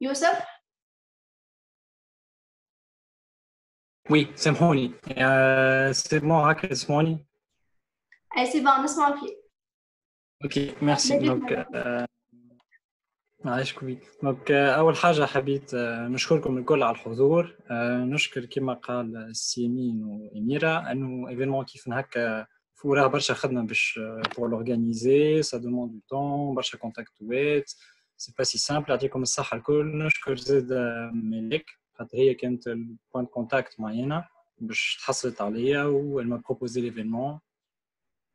يوسف. Oui, سامحوني. C'est bon هكا تسمعوني. اي سي بون نسمع فيك. اوكي ميرسي. بديت دونك عايشكم بيك. دونك اول حاجه حبيت نشكركم الكل على الحضور. نشكر كما قال السيمين واميره انه ايفينمون كيف هكا فوراه برشا خدمه باش بور لورغانيزي سا دوموند دو طون برشا كونتاكتوات سي با سي سامبل. يعطيكم الصحه الكل. نشكر زاد ملك خاطر هي كانت البوان كونتاكت معانا باش تحصلت عليا وelle m'a proposé l'événement.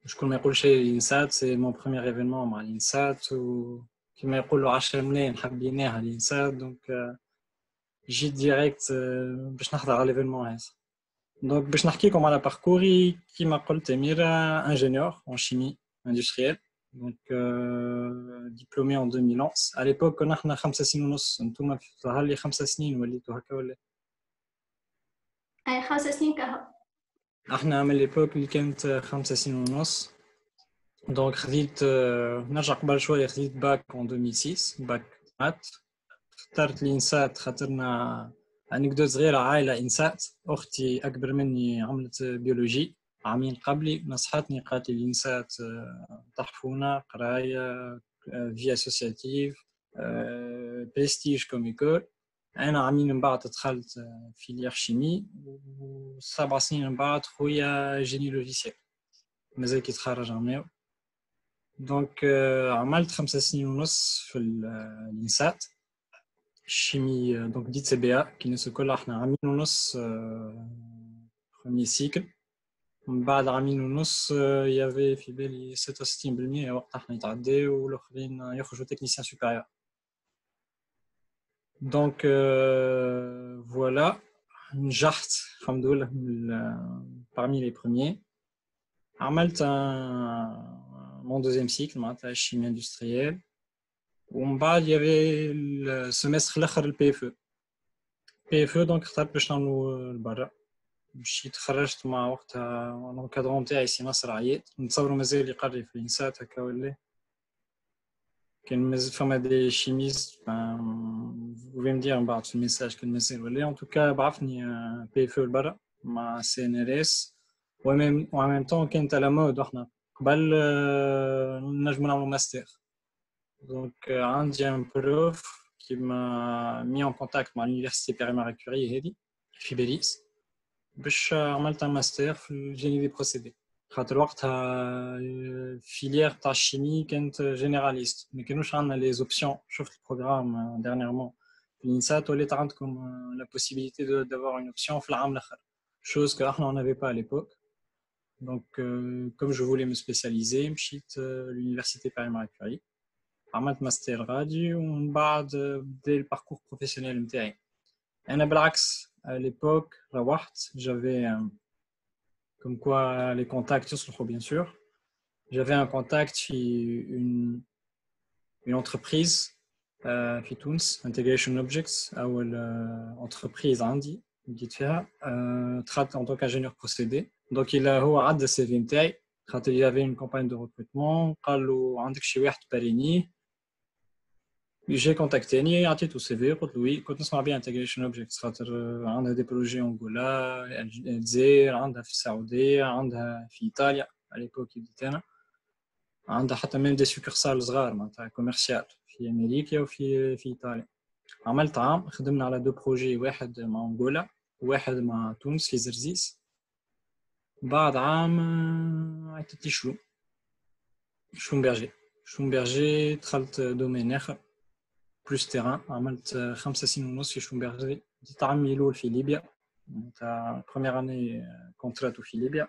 شكون ما يقول شيء الانسات سي مون بروميير ايفينمون مع الانسات وكما يقولوا 10 ملايين حبيناها الانسات. دونك جيت ديريكت باش نحضر على الايفينمون هذا. دونك باش نحكي لكم على باركوري كما قلت اميره انجينيور en chimie industrielle. دونك ديبلومي en 2011. à l'époque كنا احنا 5 سنين ونص. انتم ظهر لي 5 سنين وليتوا هكا ولا؟ اي 5 سنين كهو. احنا من ليبوك اللي كانت 5 سنين ونص. دونك خذيت نرجع قبل شويه خذيت باك en 2006 باك مات. اخترت الانسات خاطرنا انكدوت صغيره. عائله انسات اختي اكبر مني عملت بيولوجي عامين قبلي نصحتني قالت لي الانسات تحفونا قرايه في اسوسياتيف بريستيج كوم ايكول. انا عامين من بعد دخلت فيليير شيمي و7 سنين من بعد خويا جيني لوجيسيال مازال كيتخرج عميو. دونك عملت 5 سنين ونص في الانسات chimie. Donc ديت سي بي كي الناس الكل احنا عامين ونص بروميي سيكل. من بعد عامين ونص يافي في بالي 66% وقت احنا يتعداو والاخرين يخرجوا تكنيسيان سوبيريور. دونك فوالا نجحت الحمد لله parmi les premiers. عملت mon deuxième cycle معناتها chimie industrielle. ومن بعد يافي السمستر الاخر البي اف بي اف. دونك اخترت باش نعملو لبرا. مشيت خرجت مع وقتها الانكادرون تاعي سي نصر عياد. نتصوروا مازال يقري في الانسات هكا ولا كان مازال فما دي شيميست فوفي مدير من بعد في الميساج كان مازال ولا ان توكا بعثني بي اف لبرا مع سي ان ار اس. وميم طون كانت على مود احنا قبل نجمو نعملو ماستر. دونك عندي ان بروف qui m'a mis en contact مع l'université Pierre-Marie Curie هذه في باريس باش عملت ماستر في الجيني دي بروسيدي. خاطر وقتها فيليير تاع الشيمي كانت جينيراليست ما كانوش عندنا لي زوبسيون. شفت البروغرام ديرنييرمون في الانسات وليت عندكم لا بوسيبيليتي دافوار اون اوبسيون في العام الاخر chose que احنا on n'avait pas à l'époque. donc comme je voulais me spécialiser مشيت l'université Pierre-Marie Curie عملت ماستر غادي ومن بعد بدأ الباركور بروفيسيونيل نتاعي. انا بالعكس à l'époque روحت j'avais comme quoi les contacts يصلحوا bien sûr. j'avais un contact في une entreprise في تونس Integration Objects أول entreprise عندي بديت فيها دخلت en tant qu'ingénieur procédé. donc هو عدى السي في نتاعي خاطر il y avait une campagne de recrutement قال له عندك شي واحد باريني. جي كونتاكتيني عطيته سي في قلت له وي كنت نسمع بيه انتجريشن اوبجكتس خاطر عندها دي بروجي انغولا الجزائر عندها في السعوديه عندها في ايطاليا على ليبوك بديت انا عندها حتى من دي سوكرسال صغار معناتها كوميرسيال في امريكا وفي ايطاليا. عملت عام خدمنا على دو بروجي واحد مع انغولا وواحد مع تونس في زرزيس. بعد عام عطيت لي شومبرجي دخلت دومين اخر بلوس تيران. عملت 5 سنين ونص في شومبرجي. بديت عامي الاول في ليبيا تاع بروميير اني كونتراتو في ليبيا.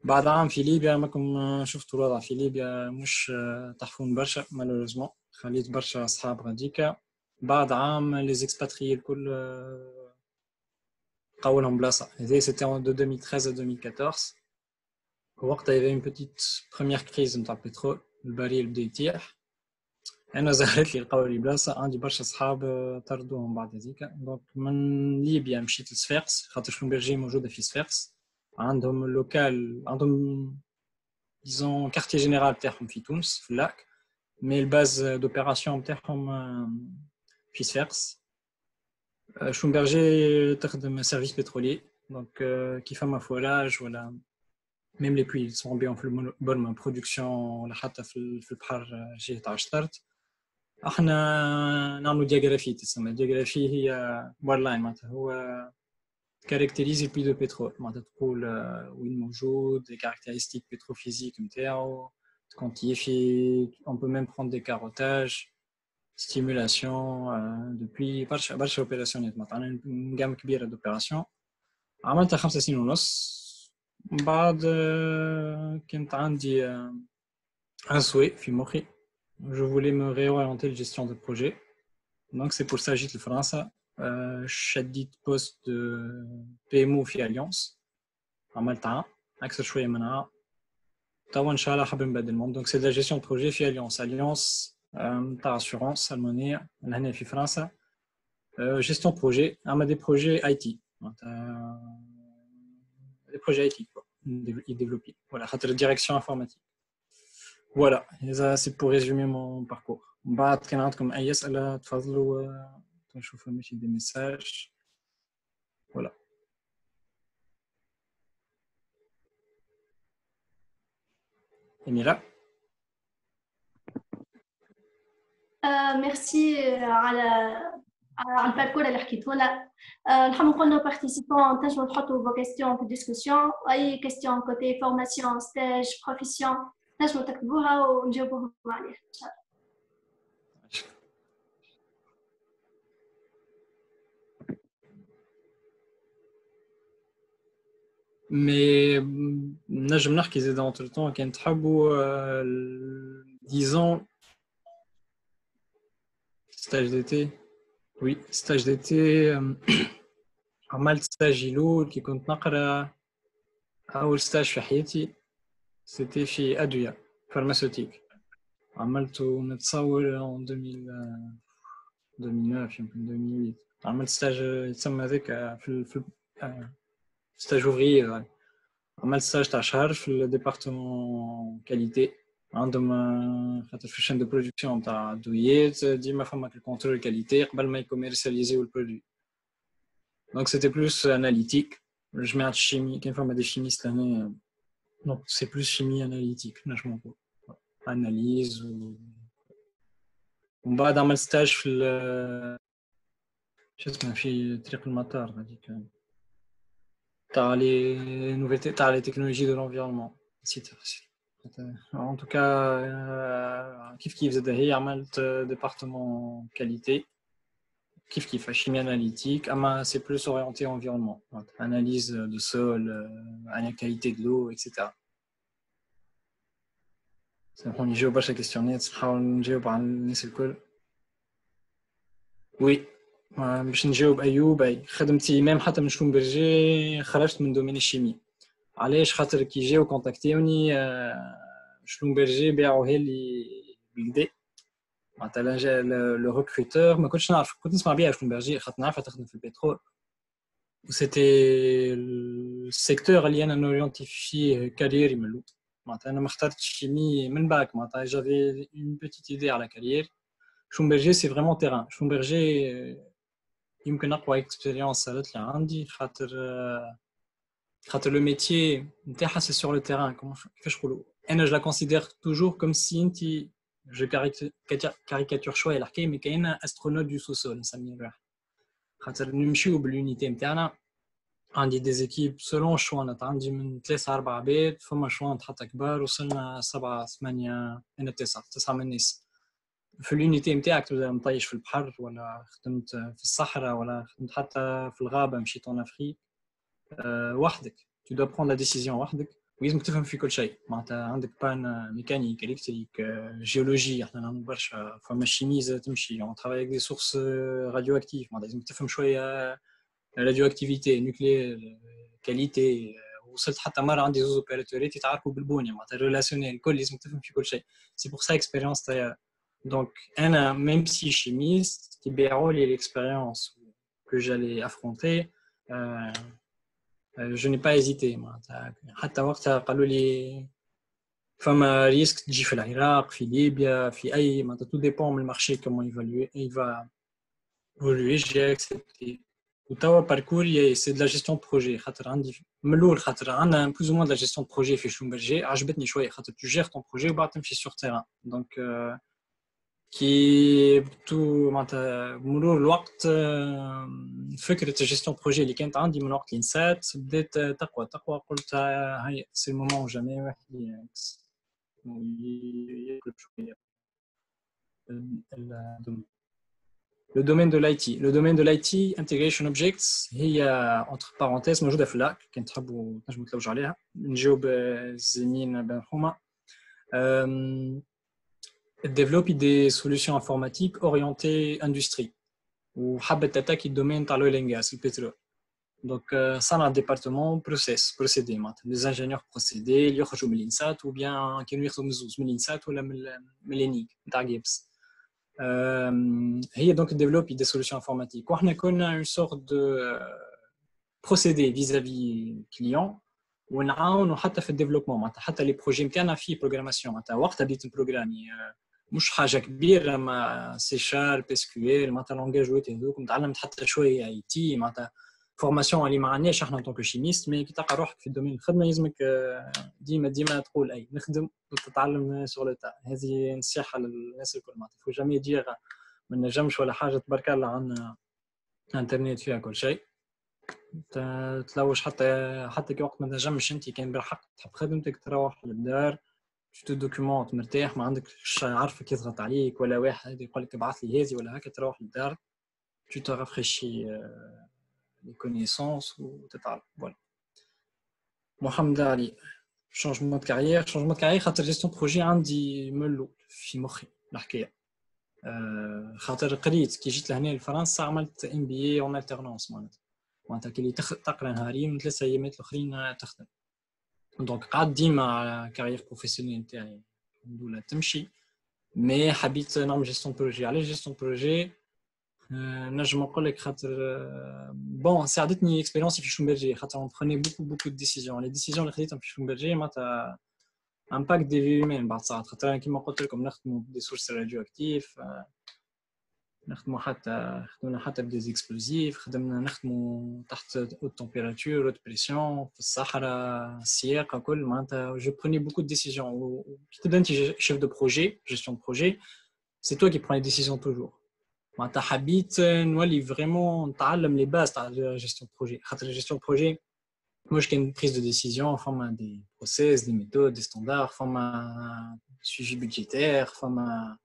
بعد عام في ليبيا ماكم شفتوا الوضع في ليبيا مش تحفون برشا مالوريزمون. خليت برشا اصحاب غاديكا. بعد عام لي زيكسباتريي الكل قاولهم بلاصه. هذه سيتي en 2013 à 2014. وقتها يavait une petite première crise نتاع البترول البريل بدا يطيح. انا ظهرت لي القولي بلاصه عندي برشا اصحاب طردوهم بعد هذيك. دونك من ليبيا مشيت لصفاقس خاطر شومبرجي موجوده في صفاقس. عندهم اللوكال عندهم ديزون كارتي جينيرال تاعهم في تونس في اللاك مي الباز دوبيراسيون تاعهم في صفاقس. شلومبرجي تخدم سيرفيس بترولي دونك كيف ما فوراج ولا ميم لي بوي سون بيان في البرمة برودكسيون ولا حتى في البحر جهة عشترت. احنا نعملوا دياغرافي، تسمى الدياغرافي هي بارلاين معناتها هو كاركتيريزي البي دو بترول معناتها تقول وين موجود لي كاركتيرستيك بتروفيزيك نتاعو تكونتيفي اون بو ميم بروند دي كاروتاج ستيمولاسيون دوبوي برشا اوبيراسيونات معناتها جام كبيره دوبيراسيون عملتها 5 سنين ونص. من بعد كانت عندي ان سوي في مخي je voulais me réorienter la gestion de projet donc c'est pour ça que j'étais en France. شديت poste de PMO في Alliance عملتها اكثر شويه منها توا ان شاء الله حاب نبدل donc c'est de la gestion de projet في Alliance تاع assurance المانيه هنا في فرنسا. gestion de projet اما des projets IT des projets IT quoi développés voilà خاطر direction informatique. Voilà, ça c'est pour résumer mon parcours. بعد كان عندكم أي أسئلة تفضلوا نشوف ماشي دي ميساج. Voilà. Emira. ميرسي على الباركور اللي حكيته لنا. نحب نقول لو بارتيسيبون تنجموا تحطوا فو كيستيون في الديسكسيون، اي كيستيون كوتي فورماسيون ستاج بروفيسيون تنجموا تكتبوها ونجاوبوهم عليها ان شاء الله. Mais نجم نحكي زيد entre temps كان تحبوا disons stage d'été. Oui, stage d'été. عملت ستاج يلول كي كنت نقرا أول ستاج في حياتي سيتي في أدوية فارماسيوتيك عملته نتصور en 2009 يمكن 2008 عملت ستاج يتسمى هذاك في ستاج اوفري. عملت ستاج تاع شهر في الديبارتمون كاليتي عندهم خاطر في الشين دو برودكسيون تاع دويات ديما فما كونترول كاليتي قبل ما يكوميرسياليزيو البرودوي. دونك سيتي بلوس اناليتيك جمعت الشيمي كاين فما دي شيميست هنا دونك سي بلوس شيمي اناليتيك نجم نقول اناليز ومن بعد عملت ستاج في شو اسمه في طريق المطار هذيك تاع لي نوفيتي تاع لي تكنولوجي دو لونفيرونمون نسيت ان توكا كيف زاد هي عملت ديبارتمون كاليتي كيف chimie analytique اما c'est plus orienté environnement analyse de sol la qualité de l'eau etc. سامحوني نجاوب برشا كيستيونات نحاول نجاوب على الناس الكل. وي باش نجاوب ايوب اي خدمتي ميم حتى من شلومبرجي خرجت من دومين الشيمي علاش خاطر كي جاو كونتاكتيوني شلومبرجي باعوها لي بالكدا معناتها جا لو ريكروتور ما كنتش نعرف كنت نسمع بيها شلومبرجي خاطر نعرفها تخدم في البترول وسيتي السيكتور اللي انا نورينتي فيه كاريري ملو معناتها انا ما اخترتش شيمي من باك معناتها جافي اون بيتيت ايدي على كارير. شلومبرجي سي فريمون تيران شلومبرجي يمكن اقوى اكسبيريونس صارت لي عندي خاطر لو ميتيي نتاعها سي سور لو تيران كيفاش نقولوا انا جو لا كونسيدير توجور كوم سي انت جو كاريكاتور شويه الحكايه مي كاينه استرونوت دو سوسول نسميه روح خاطر نمشيو باليونيتي نتاعنا عندي دي زيكيب سولون شوانت عندي من 3 4 عباد فما شوانت حتى كبار وصلنا 7 8 انا 9 من الناس في اليونيتي نتاعك تبدا مطيش في البحر ولا خدمت في الصحراء ولا خدمت حتى في الغابه مشيت اون افريك وحدك tu dois prendre la décision وحدك ولازم تفهم في كل شيء معناتها عندك بان ميكانيك الكتريك جيولوجي احنا نعمل برشا فما شيميز تمشي on travaille avec des sources radioactives معناتها لازم تفهم شويه راديو اكتيفيتي نوكليير كاليتي وصلت حتى مره عندي زوز اوبيراتوريت يتعاركوا بالبنيه معناتها ريلاسيونيل الكل لازم تفهم في كل شيء سي بور سا اكسبيريونس تاع دونك انا ميم سي شيميست كيبيعوا لي ليكسبيريونس que j'allais affronter je n'ai pas hésité معناتها حتى وقتها قالوا لي فما ريسك تجي في العراق في ليبيا في اي معناتها تو ديبون من المارشي كومون ايفالوي il va évolué, j'ai accepté. وتوا parcours c'est de la gestion de projet. خاطر عندي من الأول خاطر عندنا plus ou moins de la gestion de projet في شلومبرجي عجبتني شوية خاطر tu gères ton projet وبعد تمشي sur terrain. Donc كي بتو معناتها بمرور الوقت فكرة الجستيون بروجي اللي كانت عندي من وقت اللي نسات بدات تقوى قلت هاي سي المومون جامي واحد يقلب شوية le domaine de l'IT. Le domaine de l'IT, Integration Objects, هي entre parenthèses موجودة في اللاك كان تحبوا تنجموا تلوجوا عليها نجاوب الزميل بن حومة. développe des solutions informatiques orientées industrie ou حابة تتاكي الدومين تاع l'oil and gas البترول. Donc ça dans le département procédé معناتها les ingénieurs procédés اللي يخرجوا من الانسات ou bien كانوا ياخذوا من زوز من الانسات ولا من لينيك نتاع جيبس. هي donc développe des solutions informatiques. وحنا كنا une sorte de procédé vis-à-vis client ونعاونوا حتى في الديفلوبمون معناتها حتى لي بروجي نتاعنا في بروغراماسيون معناتها وقتها بديت نبروغرامي مش حاجه كبيره ما سي شارب اس كيو ال معناتها لونجاج ويت هذوك تعلمت حتى شويه اي تي معناتها فورماسيون اللي ما عندناش احنا طونك شيميست مي كي تلقى روحك في الدومين الخدمه لازمك ديما تقول اي نخدم وتتعلم سور لو تا. هذه نصيحه للناس الكل معناتها فو جامي دير ما نجمش ولا حاجه تبارك الله عندنا انترنت فيها كل شيء تلوج حتى كي وقت ما تنجمش انت كان بالحق تحب خدمتك تروح للدار تو دوكيومونت مرتاح ما عندكش عارفك يضغط عليك ولا واحد يقول لك ابعث لي هذه ولا هكا تروح للدار tu te rafraîchis les connaissances وتتعلم. voilà محمد علي changement de carrière خاطر gestion de projet عندي من الأول في مخي الحكايه خاطر قريت كي جيت لهنا لفرنسا عملت MBA en alternance معناتها كي تقرا نهارين 3 ايامات الاخرين تخدم. دونك قعدت ديما على كارير بروفيسيونيل نتاعي الحمد لله تمشي مي حبيت نعمل جيستيون بروجي. علاش جيستيون بروجي نجم نقول لك خاطر بون ساعدتني اكسبيريونس في شلومبرجي خاطر اون بروني بوكو دو ديسيزيون لي ديسيزيون اللي خديتهم في شلومبرجي معناتها امباكت دي في هيومين بعد ساعات خاطر كيما قلت لكم نخدموا دي سورس راديو اكتيف نخدموا حتى بدي اكسبلوزيف نخدموا تحت اوت تمبيراتور اوت بريسيون في الصحراء السياقه كل معناتها جو بروني بوكو دو ديسيزيون كي تبدا انت شيف دو بروجي جيستيون دو بروجي سي تو كي برون لي ديسيزيون توجور معناتها حبيت نولي فريمون نتعلم لي باز تاع جيستيون دو بروجي خاطر جيستيون دو بروجي مش كاين بريز دو ديسيزيون فما دي بروسيس دي ميثود دي ستاندار فما سويفي بودجيتير فما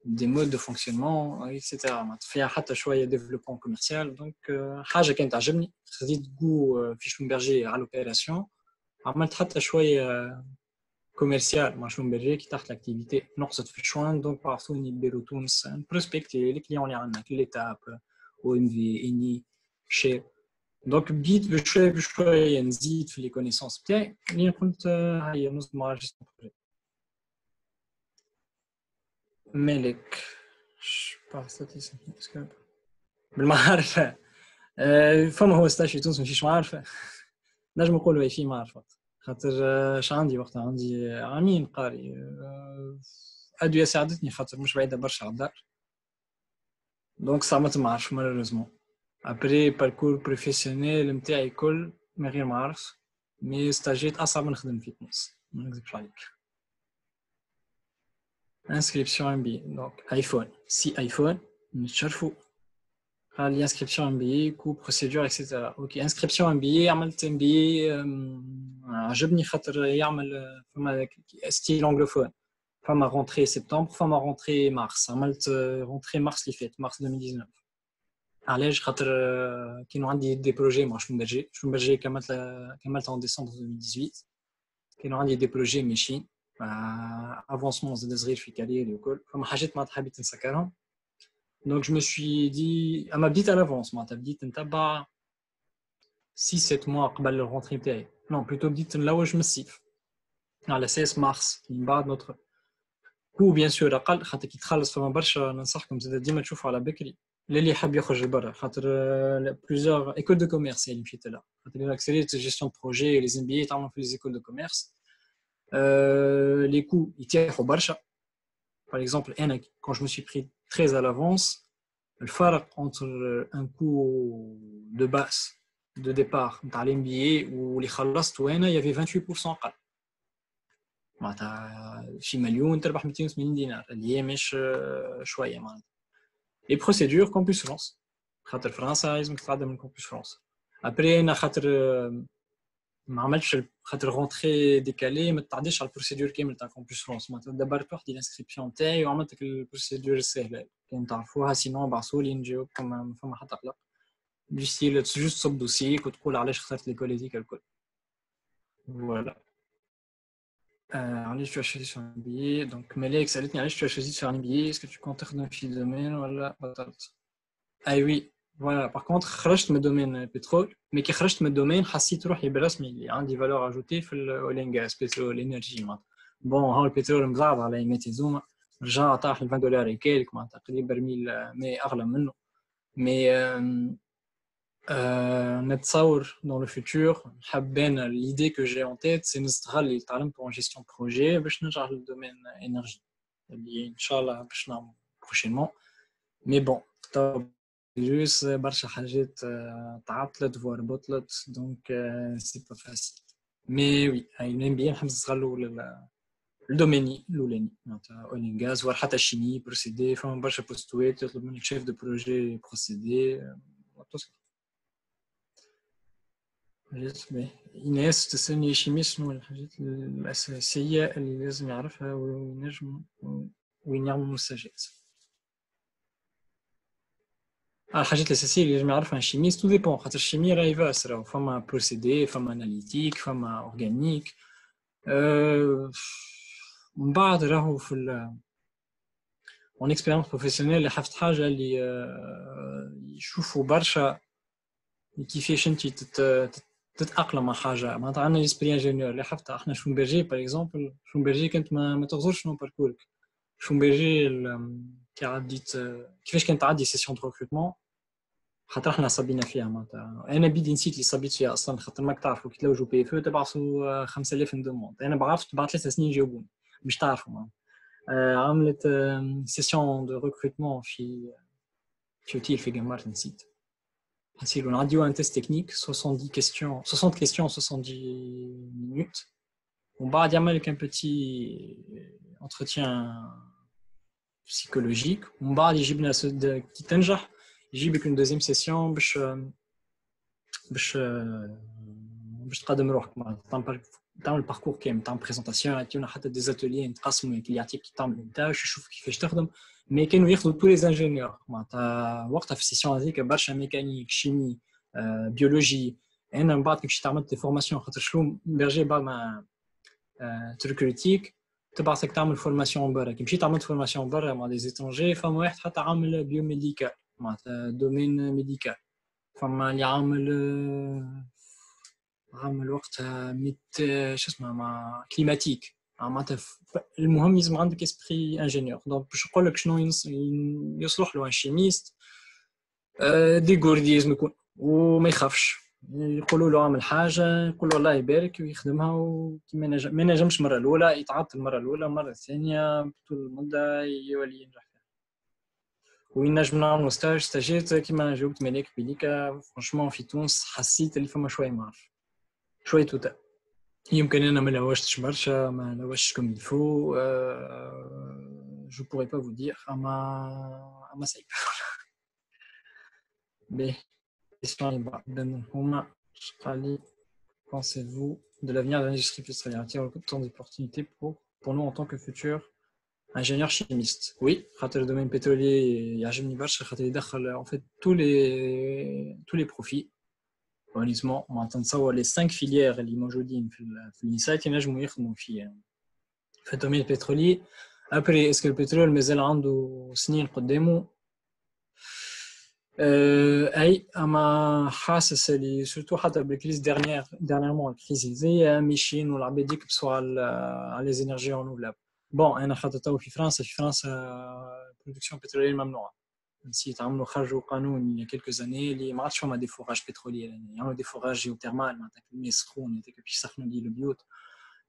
des modes de fonctionnement etc. فيها حتى شويه ديفلوبمون كوميرسيال دونك حاجه كانت تعجبني خديت جو في شلومبرجي على لوبيراسيون عملت حتى شويه كوميرسيال مع شلومبرجي كي تحت لاكتيفيتي نقصت في الشوان دونك بعثوني بيرو تونس بروسبكتي لي كليون اللي عندنا كل ايتاب او ام في اني شير دونك بديت بشويه نزيد في لي كونيسونس بتاعي اللي قلت هيا نص مع جيستيون بروجي. مالك بالمعرفة فما هو ستاج في تونس ماشيش معرفة نجم نقولوا في معرفة خاطر اش عندي وقتها عندي عامين قاري أدوية ساعدتني خاطر مش بعيدة برشا على الدار دونك صعبت معرفة مالوريزمون ابري باركور بروفيسيونيل نتاعي كل من غير معرف مي ستاجيت أصعب من نخدم في تونس ما نكذبش عليك. inscription MBA donc iPhone si iPhone نتشرفوا قال لي inscription MBA coût procédure etc. ok inscription MBA عملت MBA عجبني خاطر يعمل فما ستيل انجلوفون فما رونتري سبتمبر فما رونتري مارس عملت رونتري مارس اللي فات مارس 2019 علاش خاطر كانوا عندي دي بروجي مع شلومبرجي كملت en décembre 2018 كانوا عندي دي بروجي ماشيين avancement زاد صغير في كاريري وكل فما حاجات ما حبيت نسكرهم دونك جو مي سوي دي اما بديت على لافونس معناتها بديت نتبع 6 7 موا قبل الرونتري نتاعي نو بلوتو بديت نلوج من الصيف على اساس مارس من بعد نوتر كو بيان سور اقل خاطر كي تخلص فما برشا ننصحكم زاد ديما تشوفوا على بكري اللي حاب يخرج لبرا خاطر بليزيور ايكول دو كوميرس اللي مشيت لها خاطر اكسيريت جيستيون بروجي لي ام بي اي تعملوا في لي ايكول دو كوميرس les coûts ils tirent au barcha par exemple quand je me suis pris très à l'avance Le farq entre un coût de base, de départ, dans l'MBA où les khalas il y avait 28% قل. معناتها شي مليون تربح 280 دينار اللي هي مش شويه معناتها. Les procédures campus France. خاطر فرنسا لازمك تتعدى من campus France. Après انا خاطر ما عملتش خاطر رونتري ديكالي ما تعديش على البروسيدور كامل تاع campus France. معناتها دبرت وحدي الانسكريبسيون تاعي وعملت البروسيدور السهله كان تعرفوها سينون بعثولي نجاوبكم ما فما حتى قلق. جوست تصب دوسيك وتقول علاش اخترت ليكول هذيك الكل. فوالا. علاش tu as choisi sur un MBA donc Malek سالتني علاش tu as choisi de faire un MBA est-ce que tu comptes تخدم في domaine ولا بطلت. اي وي فوالا باغ كونتر خرجت من دومين بترول مي كي خرجت من الدومين حسيت روحي بالرسمي اللي عندي فالور اجوتي في الاويل اند غاز بترول انرجي معناتها بون هو البترول مضاعف على يماتي زوما رجع طاح ل $20 كالك معناتها تقريبا برميل ماء اغلى منه مي نتصور dans le futur حابين l'idée que j'ai en tête c'est نستغل اللي تعلمته en gestion de projet باش نرجع للدومين انرجي اللي ان شاء الله باش نعمل prochainement mais bon جوس برشا حاجات تعطلت فوار بطلت دونك سي با فاسيل مي وي هاي الام نحب نستغلو الدوميني الاولاني معناتها اولين غاز ولا حتى الشيمي بروسيدي فما برشا بوستوات يطلب منك شيف دو بروجي بروسيدي وتصل إيناس تسألني شيمي شنو الحاجات الأساسية اللي لازم يعرفها وينجم وين يعمل مساجات. الحاجات الأساسية اللي لازم يعرفها الشيميست تو ديبون خاطر الشيمي راهي فاس راهو فما بروسيدي فما أناليتيك فما أورغانيك من بعد راهو في اون اكسبيريونس بروفيسيونيل اللي حفظت حاجة اللي يشوفوا برشا كيفاش انت تتأقلم مع حاجة معناتها عندنا ليسبري انجينيور اللي حفظتها احنا شومبرجي باغ اكزومبل شومبرجي كنت ما تغزرش شنو باركورك شومبرجي كي عديت كيفاش كانت تعدي سيسيون دو ريكروتمون خاطر احنا صابينا فيها معناتها انا بيدي نسيت اللي صابيت فيها اصلا خاطر ماك تعرفوا كي تلوجوا بي اف تبعثوا 5000 دوموند انا بعرفت بعد 3 سنين جاوبوني مش تعرفوا معناتها عملت سيسيون دو ريكروتمون في اوتيل في جمارت نسيت حسيت نعديو ان تيست تكنيك 60 كيستيون 70 minutes ومن بعد يعمل لك ان بوتي entretien psychologique ومن بعد يجيبنا كي تنجح يجيبك une deuxième session باش تقدم روحك تعمل الباركور كامل تعمل بريزونطاسيون يعطيونا حتى دي زاتولي نتقسموا اللي يعطيك تعمل انتاج يشوف كيفاش تخدم مي كانوا ياخذوا تو لي انجينيور معناتها وقتها في السيسيون هذيك برشا ميكانيك شيمي بيولوجي انا من بعد كي مشيت عملت دي فورماسيون خاطر شلون برجي بعد ما تركروتيك تبعثك تعمل فورماسيون برا كي مشيت عملت فورماسيون برا مع دي زيترونجي فما واحد حتى عامل بيوميديكال معناتها دومين ميديكال فما اللي عامل وقتها شو اسمه مع كليماتيك معناتها المهم لازم عندك اسبري انجينيور دونك باش نقول لك شنو يصلح له ان شيميست دي غوردي لازم يكون وما يخافش يقولوا له اعمل حاجه يقول له الله يبارك ويخدمها وكي ما نجمش المره الاولى يتعطل المره الاولى المره الثانيه طول المده يولي ينجح فيها وينجم نعملوا ستاجات كيما جاوبت ملك بيليكا فرانشمون في تونس حسيت اللي فما شويه ما عرف شويه توتا يمكن انا ما لوجتش برشا ما لوجتش كوم الفو جو بوري با فو دير اما سايب بي question بعد هما قال لي pensez-vous de l'avenir de l'industrie pétrolière y a autant d'opportunités pour nous en tant que futurs ingénieurs chimistes oui خاطر الدومين pétrolier يعجبني برشا خاطر يدخل en fait tous les profits honnêtement معناتها نتصور les 5 filières اللي موجودين في الانسايت ينجموا يخدموا في الدومين البترولي après est-ce que le pétrole مازال عنده سنين قدامه اي اما حاسس اللي سورتو حتى بالكريز dernièrement الكريز هذيا ماشيين والعباد يكبسوا على لي زينيرجي رينوفلابل بون انا خاطر تو في فرنسا البرودكسيون بتروليه ممنوعه نسيت عملوا خرجوا قانون il y a quelques années اللي ما عادش فما دي فوراج بترولير يعني يعملوا دي فوراج جيوتيرمال معناتها الماء سخون هذاك باش يسخنوا لي البيوت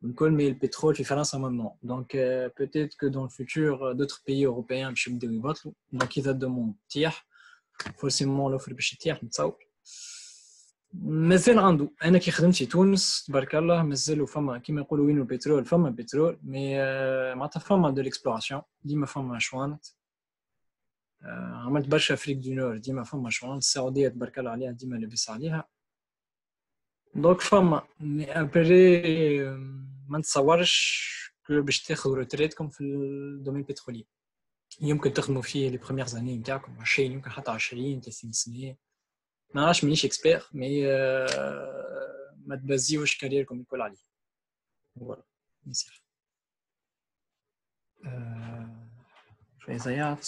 والكل مي البترول في فرنسا ممنوع دونك peut-être que dans le futur d'autres pays européens باش يبداو يبطلوا دونك اذا الدوموند تيح فورسيمون لوفر باش يتيح نتصور مازال عنده. انا كي خدمت في تونس تبارك الله مازالوا فما كيما يقولوا وين البترول فما بترول مي معناتها فما دو ليكسبلوراسيون ديما فما شوانت. عملت برشا افريك دو نور ديما فما شوانت. السعوديه تبارك الله عليها ديما لاباس عليها دونك فما ابري ما نتصورش باش تاخذ روتريتكم في الدومين البترولي. يمكن تخدموا فيه لي بروميير زاني نتاعكم 20 يمكن حتى 20 30 سنه ما نعرفش مانيش اكسبير مي ما تبازيوش كاريركم الكل عليه. فوالا نصيحه. فإذا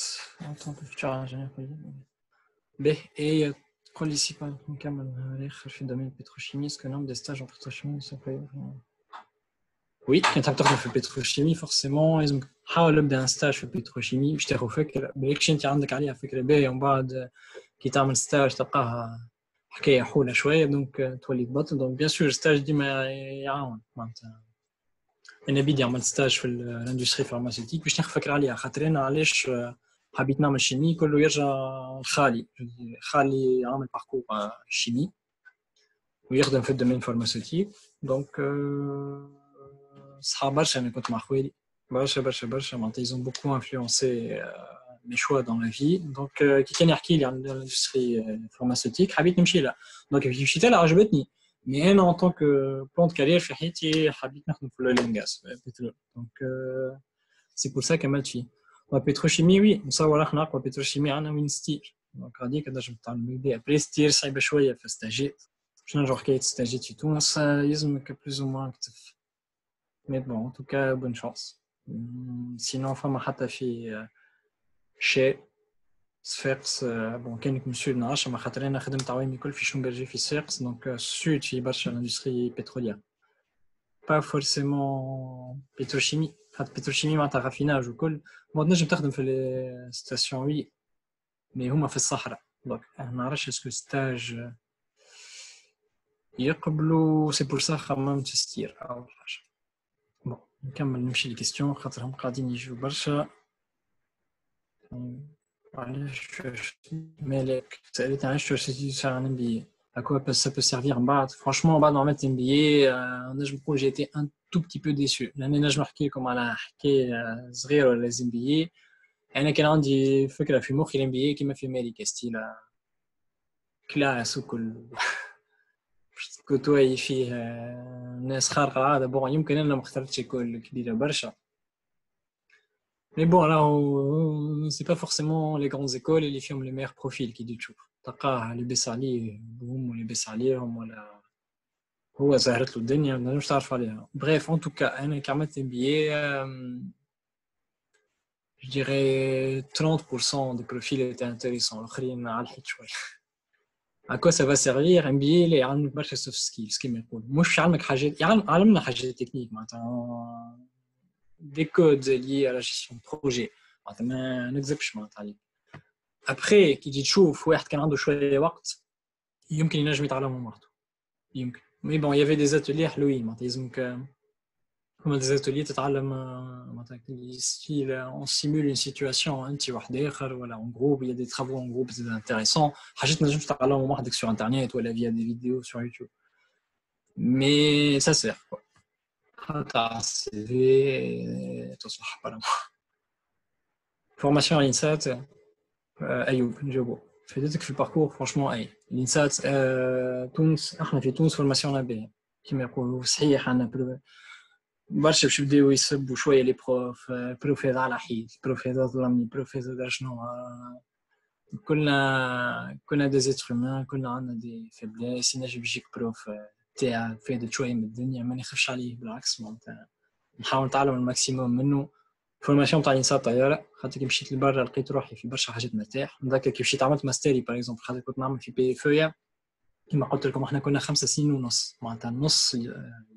به اي تقول لي سي با نكمل الاخر في الدومين البتروشيمي اسكو نوم دي ستاج ان بتروشيمي سوبر وي كنت تخدم في البتروشيمي فورسيمون لازم حاول ابدا ان ستاج في البتروشيمي باش تاخذ فكره بالكش انت عندك عليها فكره باهيه ومن بعد كي تعمل ستاج تلقاها حكايه حوله شويه دونك تولي تبطل. دونك بيان سور ستاج ديما يعاون معناتها. انا بدي اعمل ستاج في الاندستري فارماسيوتيك باش ناخذ فكره عليها خاطر انا علاش حبيت نعمل شيمي كله يرجع خالي عامل باركور شيمي ويخدم في الدومين فارماسيوتيك دونك صحاب برشا انا كنت مع خوالي برشا معناتها ils ont beaucoup influencé mes choix dans la vie donc كي كان يحكي لي عن الاندستري فارماسيوتيك حبيت نمشي لها دونك كي مشيت لها عجبتني مي انا en tant que plan de carrière في حياتي حبيت نخدم في الاويل اند غاز بترول دونك سي بور سا كملت فيه. والبتروشيمي وي نصور احنا نقوى بتروشيمي عندنا وين ستير دونك غاديك نجم نتعلم بها ابري ستير صعيبه شويه في ستاجيت باش نرجع حكايه ستاجيت في تونس يلزمك بلوز او موان كتف مي بون ان توكا بون شانس. سينو فما حتى في شي صفاقس بون كانك من السود نعرفش ما خاطر انا خدمت عوامي كل في شومبرجي في صفاقس دونك السود في برشا الاندستري بترولية با فورسيمون بتروشيمي خاطر بتروشيمي معناتها رافيناج وكل ما تنجم تخدم في لي ستاسيون وي مي هما في الصحراء دونك ما نعرفش اسكو ستاج يقبلوا سي بور سا خممت ستير اول حاجه. بون نكمل نمشي لي كيستيون خاطرهم قاعدين يجيو برشا. علاش مالك سالتني علاش تشتي عن ام بي à quoi ça peut servir en bas franchement بعد ما عملت ام بي نجم نقول j'ai été un tout petit peu déçu لاني نجم نحكي لكم على حكايه صغيره ولا ام بي. انا كان عندي فكره في مخي الام بي كيما في مالي كاستيلا كلاس وكل كنتوي فيه ناس خارقه العاده بون يمكن انا ما اخترتش يكون كبيره برشا مي بون راهو سي با فورسيمون لي غران زيكول اللي فيهم لي ميغ بروفيل كي تشوف تلقاه لاباس عليه بهم ولاباس عليهم ولا هو زهرت له الدنيا ما نجمش تعرف عليها. بريف ان توكا انا كي عملت ام بي je dirais 30% des profils étaient intéressants الاخرين على الحيط شويه. à quoi ça va servir MBA اللي يعلمك برشا سوفت سكيلز كيما يقول مش يعلمك حاجات يعلمنا حاجات تكنيك معناتها دي كود لي على جيستيون بروجي معناتها ما نكذبش معناتها عليك. ابري كي تجي تشوف واحد كان عنده شويه وقت يمكن ينجم يتعلم وحده يمكن مي بون يافي دي زاتولي حلوين معناتها لازمك هما دي زاتولي تتعلم معناتها ستيل اون سيمول اون سيتواسيون انت واحد اخر ولا اون جروب يا دي ترافو اون جروب سي انتريسون حاجات نجم تتعلمهم وحدك سور انترنت ولا فيا دي فيديو سور يوتيوب مي سا سير حتى سي في تصلح برا فورماسيون انسات ايوب نجاوبو فادتك في الباركور فرانشمون اي الانسات تونس احنا في تونس فورماسيون باهيه كيما يقولوا صحيح عندنا برشا باش يبداو يسبوا شويه لي بروف هذا على حيد بروف هذا ظلمني بروف هذا دار شنو كنا دي زيتر هومان كنا عندنا دي فيبليس ينجم يجيك بروف تاع فايدة شويه من الدنيا ما نخافش عليه بالعكس معناتها نحاول نتعلم الماكسيموم منه. فورماسيون تاع الانسان طياره خاطر كي مشيت لبرا لقيت روحي في برشا حاجات مرتاح نذكر كي مشيت عملت ماستري باغ اكزومبل خاطر كنت نعمل في بي فويا كما قلت لكم احنا كنا 5 سنين ونص معناتها النص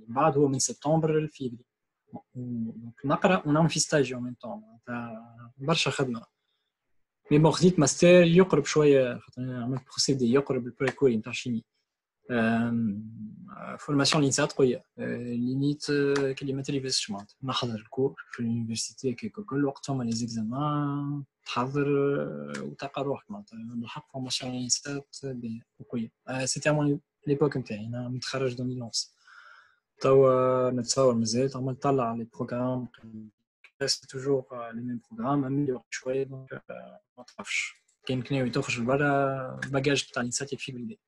بعد هو من سبتمبر لفيفري نقرا ونعمل في ستاج يوم من طون معناتها برشا خدمه مي بون خديت ماستر يقرب شويه خاطر عملت بروسيدي يقرب البريكوري نتاع شيمي فورماسيون لينسات قويه ليميت كلمه تلفزيون شمات نحضر الكور في اليونيفرسيتي كل وقتهم لي زيكزامان تحضر وتلقى روحك معناتها بالحق فورماسيون لينسات قويه سيتي مون ليبوك نتاعي انا متخرج 2011 توا نتصور مازال عمال نطلع لي بروغرام سي توجور لي ميم بروغرام اميليور شويه دونك ما تخافش كاين كناوي تخرج لبرا الباجاج تاع لينسات يكفي بالدي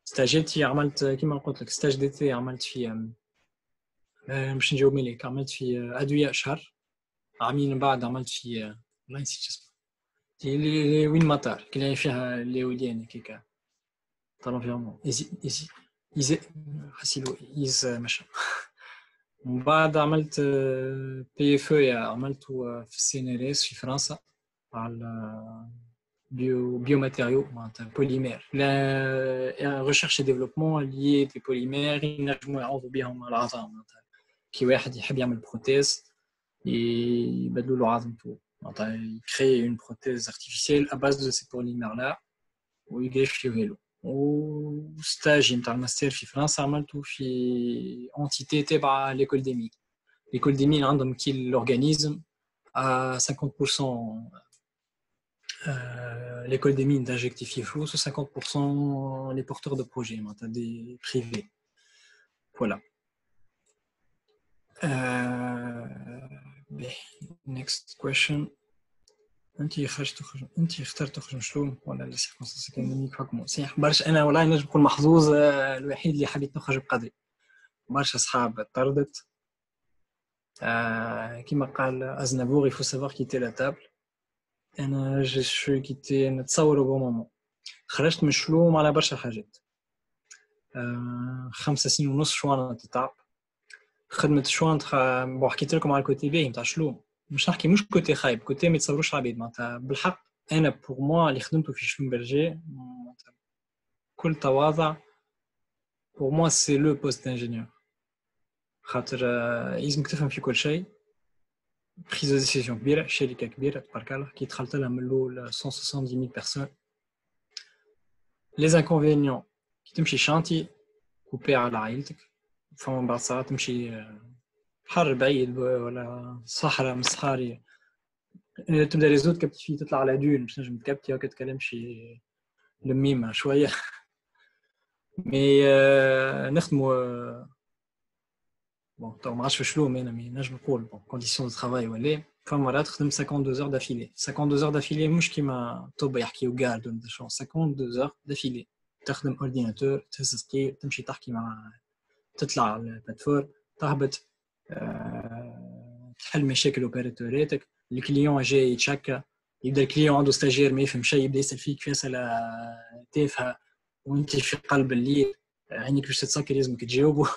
استاجيتي عملت كيما قلت لك ستاج دي تي عملت في باش نجاوب لك عملت في ادويه شهر عامين بعد عملت في ما نسيت اسمه اللي وين مطار كاين فيها اللي وليان كيكا طالون فيرمون ايزي حسيلو ايز ماشي من بعد عملت بي اف عملته في السينيريس في فرنسا على بيوماتيريو معناتها بوليمير لا ريشيرش ديفلوبمون لي دي بوليمير ينجموا يعوضوا بهم العظام معناتها كي واحد يحب يعمل بروتيز يبدلوا له عظمته معناتها يكري اون بروتيز ارتيفيسيال ا باز دو سي بوليمير لا ويجيفيوه له وستاجي نتاع الماستر في فرنسا عملته في انتيتي تابعه ليكول دي مين ليكول دي مين عندهم كي الاورغانيزم à 50% l'école des mines d'injectifier flou, 50% les porteurs de projets, des privés. Voilà. Next question. انت اخترت تخرج من شلون ولا لي سيركونستانس اكاديميك حكموا صحيح برشا انا والله نجم نكون محظوظ الوحيد اللي حبيت نخرج بقدري برشا اصحاب طردت كما قال ازنافور يفو سافوار كيتي لا تابل انا جو كيتي نتصور بو مومون خرجت من شلوم على برشا حاجات 5 سنين ونص شوانه تتعب خدمه شوان بو حكيت لكم على الكوتي باهي نتاع شلوم مش نحكي مش كوتي خايب كوتي ما يتصوروش العباد معناتها بالحق انا بور موا اللي خدمته في شلومبرجي كل تواضع بور موا سي لو بوست انجينيور خاطر لازمك تفهم في كل شيء بريز ديسيزيون كبيره شركه كبيره تبارك الله كي دخلت لها من الاول 170,000 بيرسون لي انكونفينيون كي تمشي شانتي كوبي على عائلتك فما بعد ساعات تمشي حر بعيد ولا صحراء مسخاريه تبدا ريزود كبتي فيه تطلع على دون باش نجم تكبتي هكا تكلمشي لميمه شويه مي نخدموا بون تو ما عرفتش شلون انا مي نجم نقول بون كونديسيون دو ترافاي ولا فما مرات خدمت 52 زور دافيلي 52 زور دافيلي مش كيما طب يحكيو كارد ولا شو 52 زور دافيلي تخدم اورديناتور تهز سكي تمشي تحكي مع تطلع على البلاتفورم تهبط تحل مشاكل اوبيراتوراتك الكليون جاي يتشكى يبدا الكليون عنده ستاجير ما يفهم شيء يبدا يسال فيك في اسئله تافهه وانت في قلب الليل عينيك باش تتسكر لازمك تجاوبه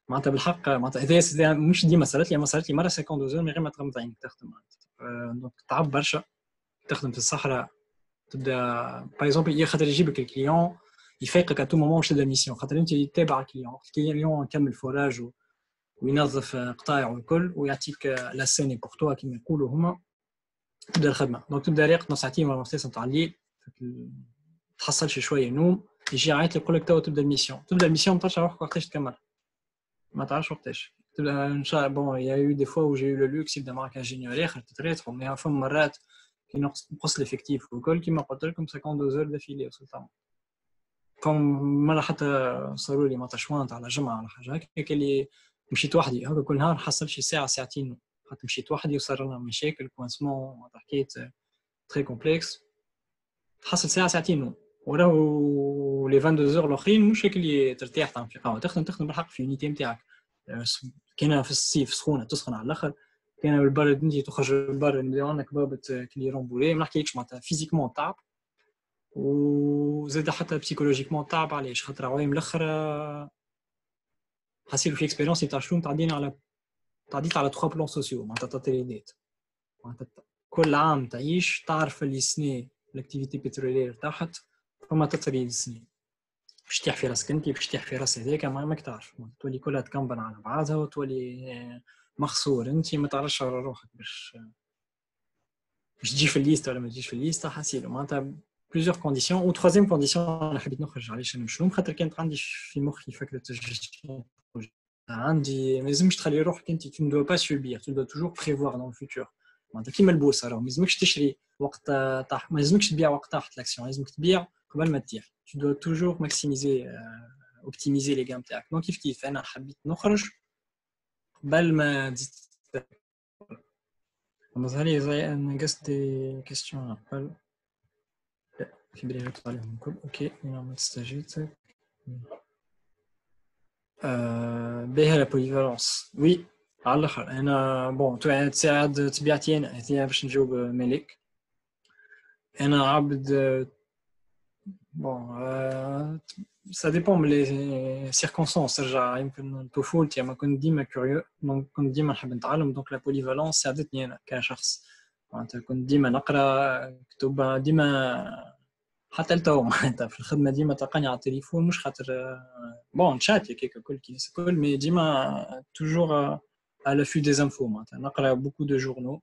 معناتها بالحق معناتها هذا مش ديما صارت لي مره 52 زور من غير ما تغمض عينك تخدم دونك تعب برشا تخدم في الصحراء تبدا باغ اكزومبل خاطر يجيبك الكليون يفيقك ا تو مومون باش تبدا الميسيون خاطر انت تتابع الكليون يكمل فوراج وينظف قطايع والكل ويعطيك لا سيني بور توا كيما يقولوا هما تبدا الخدمه دونك تبدا ريق نص ساعتين ولا نص ساعه تاع الليل تحصلش شويه نوم يجي عيط يقول لك توا تبدا الميسيون ما تعرفش روحك وقتاش تكمل ما تعرفش وقتاش تبدا ان شاء الله بون يا يو دي فوا و جي لو لوكس يبدا معك انجينيور اخر تتريتهم مي فما مرات كي نقص الافكتيف والكل كيما قلت لكم 52 زور دافيلي وصلت فما مرة حتى صاروا لي مطشوانت على جمعة على حاجة هكا اللي مشيت وحدي هكا كل نهار حصل شي ساعة ساعتين حتى مشيت وحدي وصار لنا مشاكل كوانسمون حكيت تري كومبلكس تحصل ساعة ساعتين وراهو لي 22 زور الاخرين مش هيك اللي ترتاح تعمل في قهوة تخدم بالحق في يونيتي نتاعك كاينه في الصيف سخونة تسخن على الآخر كاينه بالبرد انت تخرج للبر نبداو عندك بابة كليرون بولي ما نحكيلكش معناتها فيزيكمون تعب وزاد حتى بسيكولوجيكمون تعب علاش خاطر عوام الاخر حاسين في اكسبيريونس تاع شلون تعديت على 3 بلان سوسيو معناتها تطريدات معناتها كل عام تعيش تعرف اللي سنه الاكتيفيتي بترولير تحت فما تطريد سنه باش تحفي راسك انت باش تحفي راس هذاك ماك تعرف تولي كلها تكمبن على بعضها وتولي مخسور انت ما تعرفش على روحك باش تجي في الليست ولا ما تجيش في الليست حاسين معناتها plusieurs conditions. Ou troisième condition, je حبيت نخرج علاش نمشيو خاطر كانت عندي في مخي فكرة الجيستيون عندي ما لازمش تخلي روحك انت tu ne dois pas subir tu dois toujours prévoir dans le futur معناتها كيما البورصه راه ما لازمكش تشري وقت طاح ما لازمكش تبيع وقت طاحت الاكسيون لازمك تبيع قبل ما تطيح tu dois toujours maximiser optimiser les gains تاعك دونك كيف انا حبيت نخرج قبل ما تزيد مظهر لي زي نقصت دي كيستيون قبل في بالي جبت عليهم كل اوكي ما تستجيب بها لا بوليفالونس وي على الاخر انا بون تساعد تبيعتي انا هذه باش نجاوب ملك انا عبد بون ça dépend من les circonstances ترجع يمكن طفولتي ما كنت ديما كوريو دونك كنت ديما نحب نتعلم دونك لا بوليفالونس ساعدتني انا كشخص معناتها كنت ديما نقرا كتب ديما حتى لتو معناتها في الخدمه ديما تلقاني على التليفون مش خاطر بون تشات هكاك الكل كيس الكل مي ديما توجور à l'affût des infos معناتها نقرا beaucoup de journaux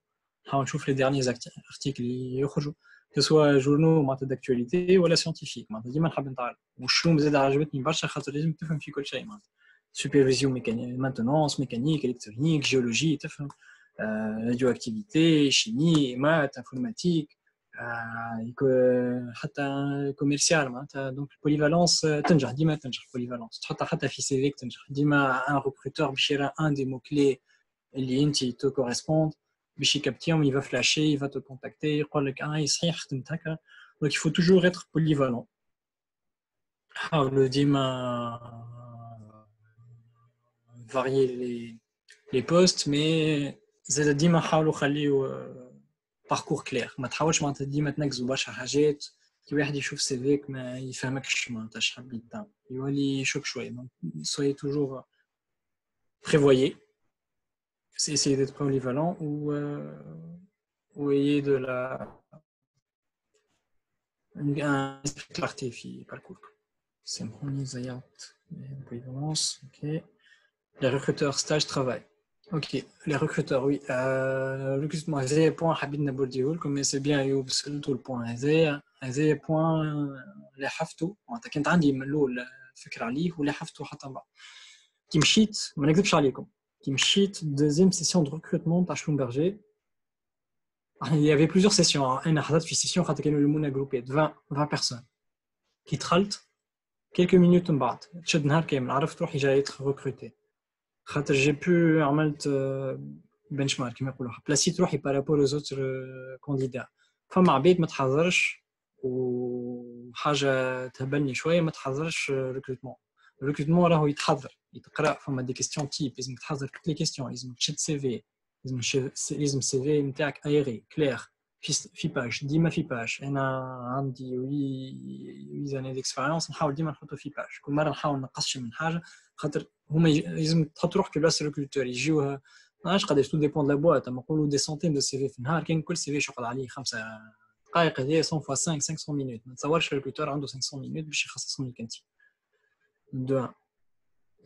نحاول نشوف les derniers articles اللي يخرجوا que soit journaux معناتها d'actualité ولا scientifique معناتها ديما نحب نتعلم والشوم زاد عجبتني برشا خاطر لازم تفهم في كل شيء معناتها supervision mécanique maintenance mécanique électronique géologie تفهم radioactivité chimie maths informatique حتى كوميرسيال معناتها دونك البوليفالونس تنجح ديما تنجح البوليفالونس تحطها حتى في سي فيك تنجح ديما ان ريكروتور باش يرى ان دي مو كلي اللي انت تو كوريسبوند باش يكابتيهم يفا فلاشي يفا تو كونتاكتي يقول لك صحيح خدمت هكا دونك il faut toujours être polyvalent حاولوا ديما varier les postes mais زاد ديما حاولوا خليوا باركور كلير ما تحاولش معناتها ديما تنقزوا برشا حاجات كي واحد يشوف سيفيك ما يفهمكش معناتها اش حبيت تعمل يولي يشوك شويه soyez toujours prévoyez essayez d'être polyvalent ou ayez de la un esprit de clarté في parcours synchronisation polyvalence ok les recruteurs stage travail Ok, les recruteurs, oui. Le recrutement, c'est un point حبيت نبرديه لكم, mais c'est bien يوب سألتوا البوان هذا بوان اللي حفته معناتها كانت عندي من الأول فكرة عليه واللي حفته حتى بعد. كي مشيت ما نكذبش عليكم كي مشيت deuxième session de recrutement تاع Schlumberger il y avait plusieurs sessions أنا حضرت في session خاطر كانوا يلمونا جروبات 20 personnes كي دخلت quelques minutes من بعد تشد نهار كامل عرفت روحي جاي recruter خاطر جي بو عملت بنش مارك كما يقولوا بلاسيت روحي بارابور اوزوتر كانديدا فما عباد ما تحضرش وحاجه تهبلني شويه ما تحضرش الريكروتمون راهو يتحضر يتقرا فما دي كيستيون تيب لازم تحضر كل لي كيستيون لازم تشد سي في لازم السي في نتاعك ايري كلير في باج ديما في باج انا عندي وي زاني ديكسبيريونس نحاول ديما نحطو في باج كل مره نحاول نقصش من حاجه خاطر هما لازم تحط روحك في بلاصه الريكروتور يجيوها ما نعرفش قداش تو ديبون لا بواط نقولوا دي سنتين دو سي في في النهار كاين كل سي في يشقد عليه 5 دقائق هذه 100 فوا 500 مينوت ما تصورش الريكروتور عنده 500 مينوت باش يخصصهم لك انت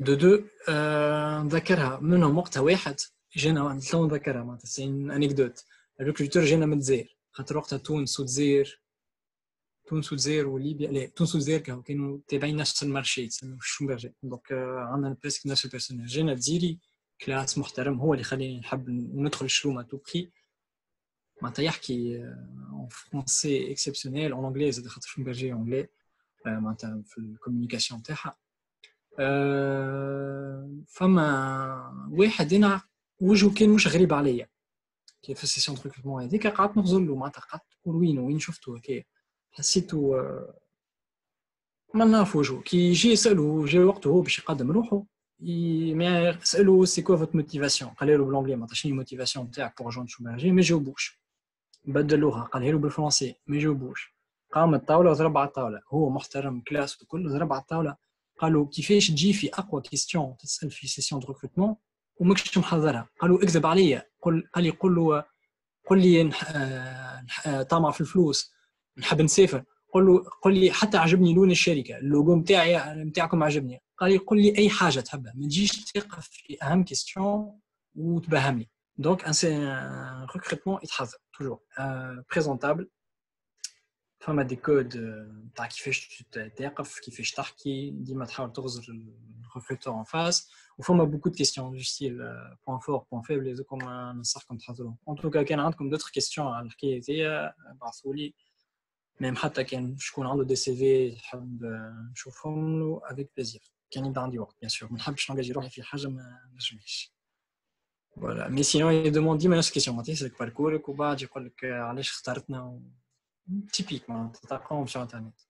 دو نذكرها منهم وقتها واحد جانا شلون نذكرها معناتها سي انيكدوت الريكروتور جانا من الجزائر خاطر وقتها تونس والجزائر وليبيا لا تونس والجزائر كانوا تابعين نفس المارشي يسموه شومبرجي دونك عندنا بريسك نفس البيرسونيل جانا جزيري كلاس محترم هو اللي خلاني نحب ندخل الشلوم تو بري معناتها يحكي اون فرونسي اكسبسيونيل اون انجليز زاد خاطر شومبرجي انجلي معناتها في الكوميونيكاسيون تاعها فما واحد هنا وجهه كان مش غريب عليا كيف في السيسيون دو ريكروتمون هذيك قعدت نغزل له معناتها قعدت نقول وين شفته هكا حسيته ما نعرف وجهه كي يجي يسأله جا وقته هو باش يقدم روحه ما سأله سي كوا فوت موتيفاسيون قال له بالانجلي ما شنو الموتيفاسيون تاعك بور جون شومبرجي ما جاوبوش بدل اللغه قالها له بالفرنسي ما جاوبوش قام الطاوله وضرب على الطاوله هو محترم كلاس وكل ضرب على الطاوله قالوا كيفاش تجي في اقوى كيستيون تسال في سيسيون دو ريكروتمون وماكش محضرها قالوا اكذب عليا قل لي طمع في الفلوس نحب نسافر قل لي حتى عجبني لون الشركه اللوجو نتاعكم عجبني قال لي قل لي اي حاجه تحبها ما تجيش تقف في اهم كيستيون وتبهمني دونك ان ريكروتمون يتحضر توجور بريزونطابل فما دي كود تاع كيفاش تقف كيفاش تحكي ديما تحاول تغزر الريفليكتور ان فاس وفما بوكو دو كيستيون جو ستيل بوين فور بوين فيبل لازمكم ننصحكم تحضروهم ان توكا كان عندكم دوطر كيستيون على الحكايه هذيا ابعثوا لي ميم حتى كان شكون عنده دي سي في حاب نشوفهم له افيك بليزير كان يبدا عندي وقت بيان سور ما نحبش نانجاجي روحي في حاجه ما نجمش فوالا مي سينو يدومون ديما نفس الكيستيون ما تسالك باركورك وبعد يقول لك علاش اخترتنا تيبيكمون تلقاهم sur internet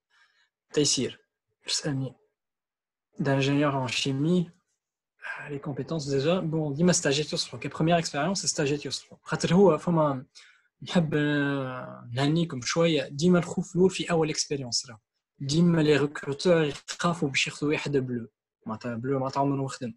تيسير اسالني d'ingénieur en chimie les compétences déjà bon ديما ستاجيت يوصلوا كي بروميير اكسبيريونس ستاجيت يوصلوا خاطر هو فما نحب نهنيكم شويه ديما الخوف الاول في اول اكسبيريونس راه ديما لي ريكروتور يخافوا باش ياخذوا واحد بلو معناتها بلو معناتها عمره خدم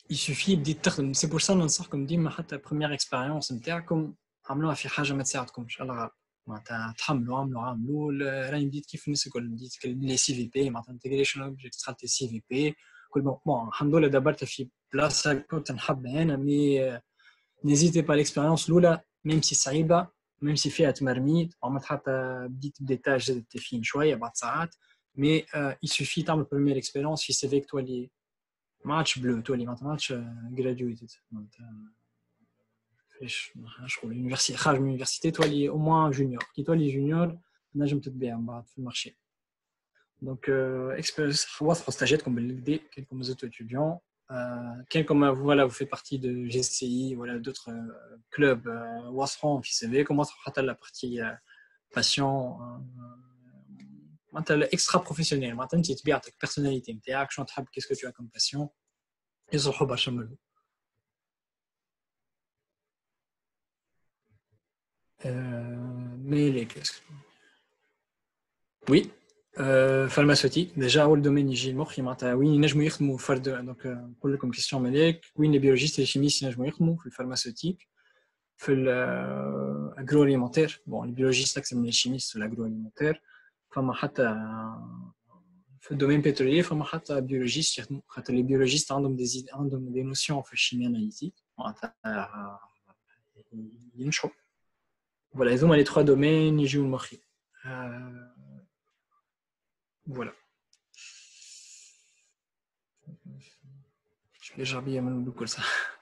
يسوفي بديت تخدم سي بور سا ننصحكم ديما حتى بروميير اكسبيريونس نتاعكم عملوها في حاجه ما تساعدكمش على غالب معناتها تحملوا عملوا راني بديت كيف الناس الكل بديت لي سي في بي معناتها انتجريشن اوبجكت خلطي سي في بي كل بون الحمد لله دبرت في بلاصه كنت نحب انا مي نيزيتي با ليكسبيريونس الاولى ميم سي صعيبه ميم سي فيها تمرميد عملت حتى بديت بديتاج زدت فين شويه بعد ساعات مي يسوفي تعمل بروميير اكسبيريونس في سيفيك تولي ما عادش بلو تولي ما عادش جراديويتد فاش شغل اليونيفرسيتي خارج من اليونيفرسيتي تولي او موان جونيور كي تولي جونيور نجم تتبيع من بعد في المارشي دونك اكسبيريونس واضحه ستاجيتكم بالكدا كاينكم زوت اتيديون كاينكم فوالا vous faites partie de GCI voilà d'autres clubs واضحون في سيفيكم واضحوا حتى لا بارتي باسيون معناتها الاكسترا بروفيسيونيل معناتها انت طبيعتك بيرسوناليتي نتاعك شنو تحب كيسكو تو كوم باسيون يصلحوا برشا منهم mais les oui pharmaceutique déjà اول دومين يجي المخ معناتها وين ينجموا يخدموا فرد دونك نقول لكم كيستيون مالك وين لي بيولوجيست لي شيميست ينجموا يخدموا في الفارماسيوتيك في الاغرو اليمونتير بون لي بيولوجيست اكثر من لي شيميست في الاغرو اليمونتير فما حتى في الدومين بترولي فما حتى بيولوجيست يخدموا خاطر لي بيولوجيست عندهم دي نوسيون في الشيمياء اناليتيك معناتها ينشحوا voilà هذوما لي 3 دومين يجيو المخي voilà je vais جربيه من بكل صح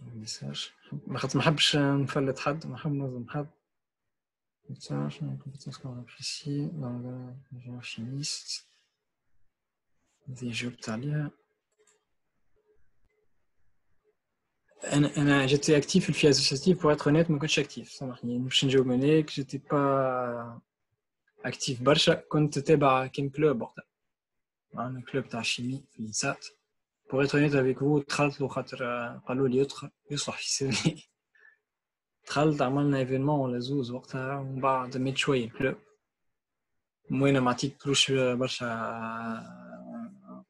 ميساج ما حبش نفلت حد ما حب نظم حد ميساج compétences qu'on apprécie dans le chimiste دي جبت عليها انا جيتي اكتيف في الفي اسوسياتيف بور اتر هونيت ما كنتش اكتيف سامحني باش نجاوب منك جيتي با اكتيف برشا كنت تابع كيم كلوب وقتها معنا كلوب تاع الشيمي في النسات بور اتر هونيت افيك فو دخلت له خاطر قالوا لي يصلح في سيفي دخلت عملنا ايفينمون ولا زوز وقتها ومن بعد ميت شويه الكلوب المهم ما عطيتلوش برشا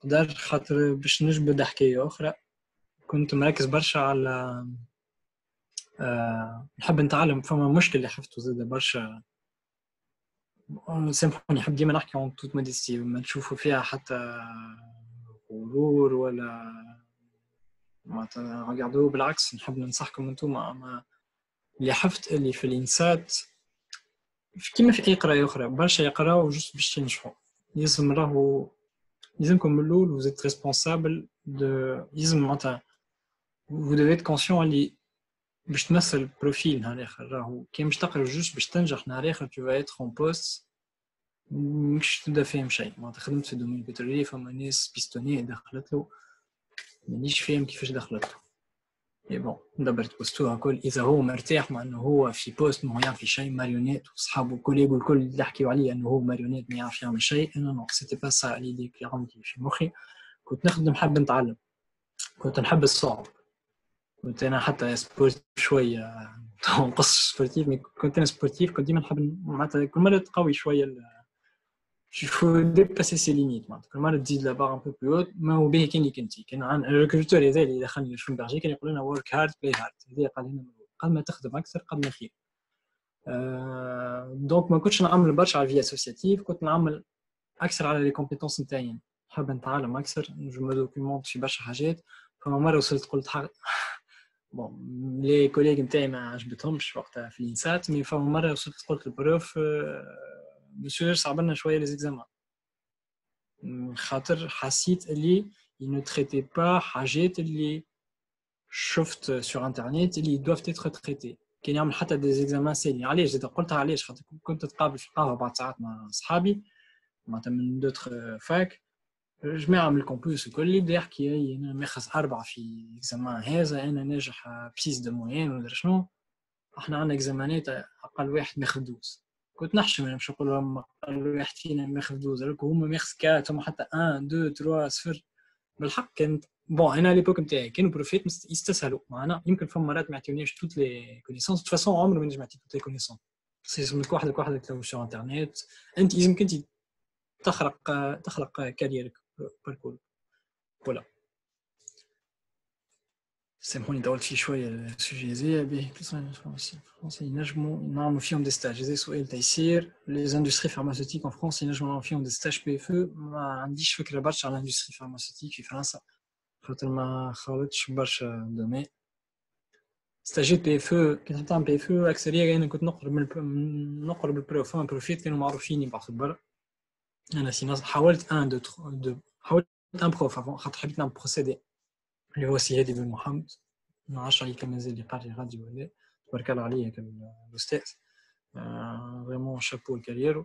قدر خاطر باش نجبد حكايه اخرى كنت مركز برشا على نحب نتعلم فما مشكل اللي حفظته زاد برشا سامحوني نحب ديما نحكي عن توت موديستي ما تشوفوا فيها حتى غرور ولا ما تغردوا بالعكس نحب ننصحكم انتم اللي حفظت اللي في الانسات كيما في اي قرايه اخرى برشا يقراو جوست باش ينجحوا لازم راهو لازمكم من الاول vous êtes responsable de لازم معناتها vous devez être conscient اللي باش تمثل بروفيل نهار اخر راهو كي مش تقرا جوست باش تنجح نهار اخر tu vas être en poste مش تبدا فاهم شيء معناتها خدمت في الدومين البترولي فما ناس بيستوني دخلت له مانيش فاهم كيفاش دخلت له اي بون دبرت بوستوها كل اذا هو مرتاح مع انه هو في بوست ما يعرف شيء ماريونيت وصحابه كوليغو الكل اللي يحكيوا عليه انه هو ماريونيت ما يعرف يعمل شيء انا نو سيتي با سا ليدي كي عندي في مخي كنت نخدم حاب نتعلم كنت نحب الصعب كنت انا حتى سبورت شويه نقص سبورتيف مي كنت انا سبورتيف كنت ديما نحب معناتها كل مره تقوي شويه شوفوا ديباسي سي ليميت معناتها كل مره تزيد لا بار ان بو بلو ما هو به كان كان عن الريكروتور هذا اللي دخلني لشونبرجي كان يقول لنا ورك هارد بلاي هارد هذه قال لنا قال ما تخدم اكثر قد ما خير دونك ما كنتش نعمل برشا على الفي اسوسياتيف كنت نعمل اكثر على لي كومبيتونس نتاعي نحب نتعلم اكثر جو مو دوكيمونت في برشا حاجات فما مره وصلت قلت bon les collègues نتاعي ما عجبتهمش وقتها في الانسات مي فما مره وصلت قلت للبروف مسيو صعب لنا شويه لي زيكزامان خاطر حسيت اللي il ne traitait pas حاجات اللي شفت sur internet اللي doivent être traités كان يعمل حتى des examens سالين علاش زيد قلتها علاش خاطر كنت نتقابل في القهوه بعد ساعات مع اصحابي معناتها من دوتر فاك جماعه من الكومبوس الكل اللي بدا يحكي انا ماخذ 4 في اكزامان هذا انا ناجح بسيس دو موين ولا شنو احنا عندنا اكزامانات اقل واحد ماخذ 12 كنت نحشم انا مش نقول لهم اقل واحد فينا ماخذ 12 هما ماخذ 4 هما حتى 1 2 3 صفر بالحق كانت بون انا ليبوك نتاعي كانوا بروفيت يستسهلوا معنا يمكن فما مرات ما يعطيونيش توت لي كونيسونس دو فاسون عمري ما نجم نعطي توت لي كونيسونس لازمك وحدك تلوج sur انترنت انت لازمك انت تخلق كاريرك باركور فوالا سامحوني طولت فيه شويه السوجي هذايا باهي فرنسا ينجموا نعملوا فيهم دي ستاج هذا سؤال تيسير لي زاندستري فارماسيوتيك ان فرنسا ينجموا نعملوا فيهم دي ستاج بي اف ما عنديش فكره برشا على الاندستري فارماسيوتيك في فرنسا خاطر ما خالطش برشا دومين ستاجيت بي اف كي نحب نعمل بي اف اكثريه انا كنت نقرب البروف بروفيت كانوا معروفين يبعثوا برا انا سينا حاولت حاولت ان بروف خاطر حبيت نعمل بروسيدي اللي هو سي هادي بن محمد ما عرفش عليه كان مازال يقري غادي ولا تبارك الله عليه كان الاستاذ فريمون شابو الكارير